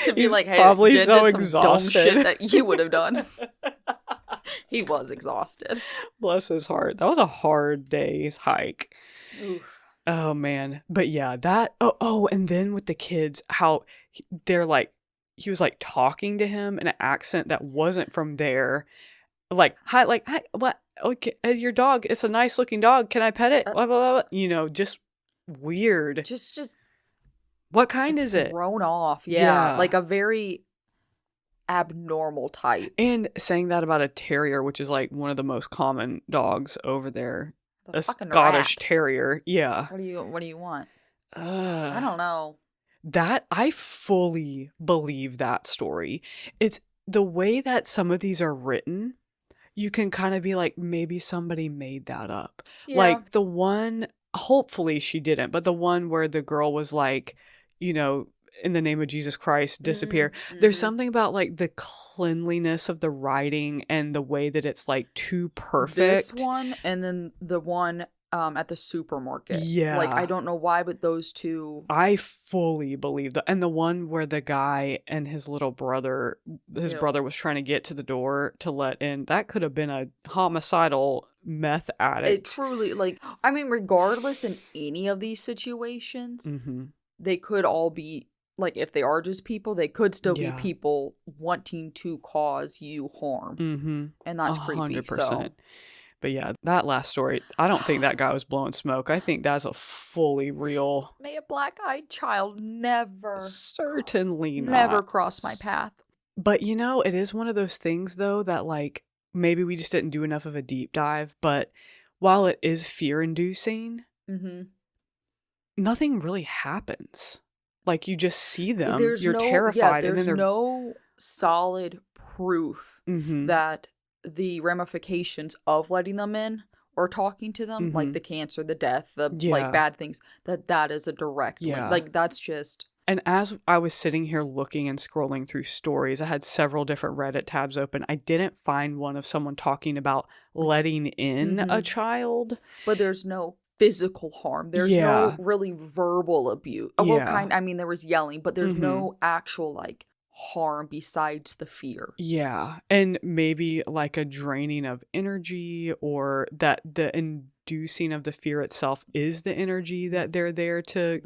Speaker 1: To be like, hey,
Speaker 2: probably so
Speaker 1: exhausted. Dumb shit that you would have done. He was exhausted.
Speaker 2: Bless his heart. That was a hard day's hike. Oof. Oh man. But yeah, that. Oh, and then with the kids, how they're like, he was like talking to him in an accent that wasn't from there. Like, hi, what? Okay, your dog. It's a nice looking dog. Can I pet it? Blah, blah, blah. You know, just weird.
Speaker 1: Just
Speaker 2: what kind is it?
Speaker 1: Thrown off. Yeah. Like a very abnormal type.
Speaker 2: And saying that about a terrier, which is like one of the most common dogs over there. A Scottish terrier. Yeah.
Speaker 1: What do you want? I don't know.
Speaker 2: That I fully believe that story. It's the way that some of these are written. You can kind of be like, maybe somebody made that up. Yeah. Like the one, hopefully she didn't, but the one where the girl was like, you know, in the name of Jesus Christ, disappear. Mm-hmm. There's something about like the cleanliness of the writing and the way that it's like too perfect.
Speaker 1: This one and then the one at the supermarket. Yeah. Like, I don't know why, but those two.
Speaker 2: I fully believe that. And the one where the guy and his little brother, brother was trying to get to the door to let in, that could have been a homicidal meth addict.
Speaker 1: It truly, like, I mean, regardless in any of these situations, they could all be, like, if they are just people, they could still be people wanting to cause you harm. And that's 100%. Creepy. So.
Speaker 2: But yeah, that last story, I don't think that guy was blowing smoke. I think that's a fully real...
Speaker 1: May a black-eyed child never
Speaker 2: Certainly not.
Speaker 1: cross my path.
Speaker 2: But you know, it is one of those things though that like maybe we just didn't do enough of a deep dive, but while it is fear-inducing, nothing really happens. Like you just see them, you're terrified, and then
Speaker 1: there's no solid proof that the ramifications of letting them in or talking to them, like the cancer, the death, the like bad things, that is a direct link. Like that's just...
Speaker 2: And as I was sitting here looking and scrolling through stories, I had several different Reddit tabs open. I didn't find one of someone talking about letting in a child.
Speaker 1: But there's no physical harm. There's no really verbal abuse. Well, I mean, there was yelling, but there's no actual, like, harm besides the fear.
Speaker 2: Yeah. And maybe, like, a draining of energy, or that the inducing of the fear itself is the energy that they're there to...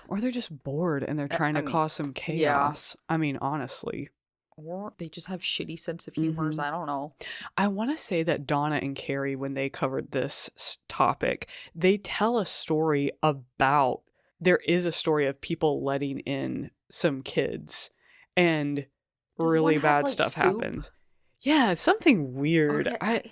Speaker 2: Or they're just bored and they're trying to cause some chaos. I mean, honestly.
Speaker 1: Or they just have shitty sense of humors. I don't know.
Speaker 2: I want to say that Donna and Carrie, when they covered this topic, they tell a story about... There is a story of people letting in some kids and really bad stuff happens. Yeah, it's something weird.
Speaker 1: Okay.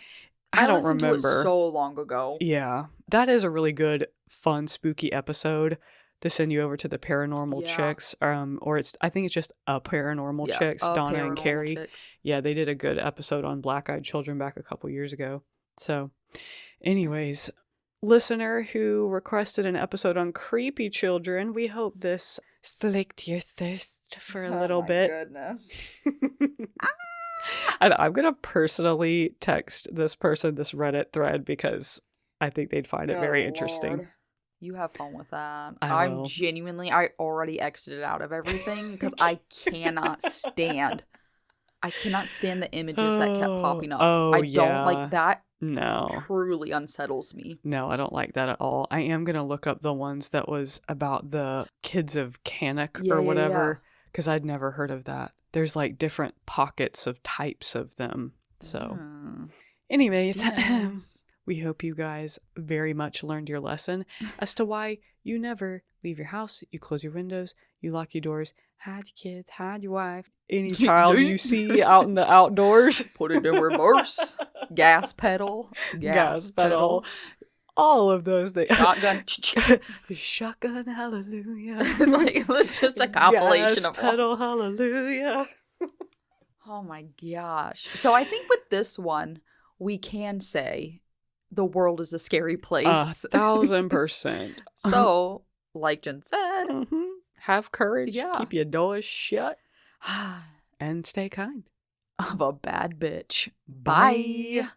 Speaker 2: I don't
Speaker 1: listened
Speaker 2: remember.
Speaker 1: To it so long ago.
Speaker 2: Yeah. That is a really good, fun, spooky episode to send you over to the Paranormal Chicks. I think it's just a Paranormal Chicks, Donna and Carrie.
Speaker 1: Chicks.
Speaker 2: Yeah, they did a good episode on black-eyed children back a couple years ago. So, anyways, listener who requested an episode on creepy children, we hope this slaked your thirst for a little bit.
Speaker 1: Oh my goodness.
Speaker 2: And I'm going to personally text this person this Reddit thread because I think they'd find it very interesting.
Speaker 1: Lord. You have fun with that.
Speaker 2: I will.
Speaker 1: I already exited out of everything because I cannot stand the images that kept popping up. I don't like that.
Speaker 2: No.
Speaker 1: Truly unsettles me.
Speaker 2: No, I don't like that at all. I am going to look up the ones that was about the kids of Canuck or whatever, because I'd never heard of that. There's like different pockets of types of them. So, anyways, we hope you guys very much learned your lesson as to why you never leave your house, you close your windows, you lock your doors, hide your kids, hide your wife, any child you see out in the outdoors.
Speaker 1: Put it in reverse. Gas pedal.
Speaker 2: All of those things.
Speaker 1: Shotgun.
Speaker 2: Shotgun, hallelujah.
Speaker 1: Like, it's just a compilation of
Speaker 2: pedal, hallelujah.
Speaker 1: Oh my gosh. So I think with this one, we can say the world is a scary place.
Speaker 2: 1,000%.
Speaker 1: So, like Jen said,
Speaker 2: have courage. Keep your doors shut. And stay kind.
Speaker 1: Of a bad bitch. Bye.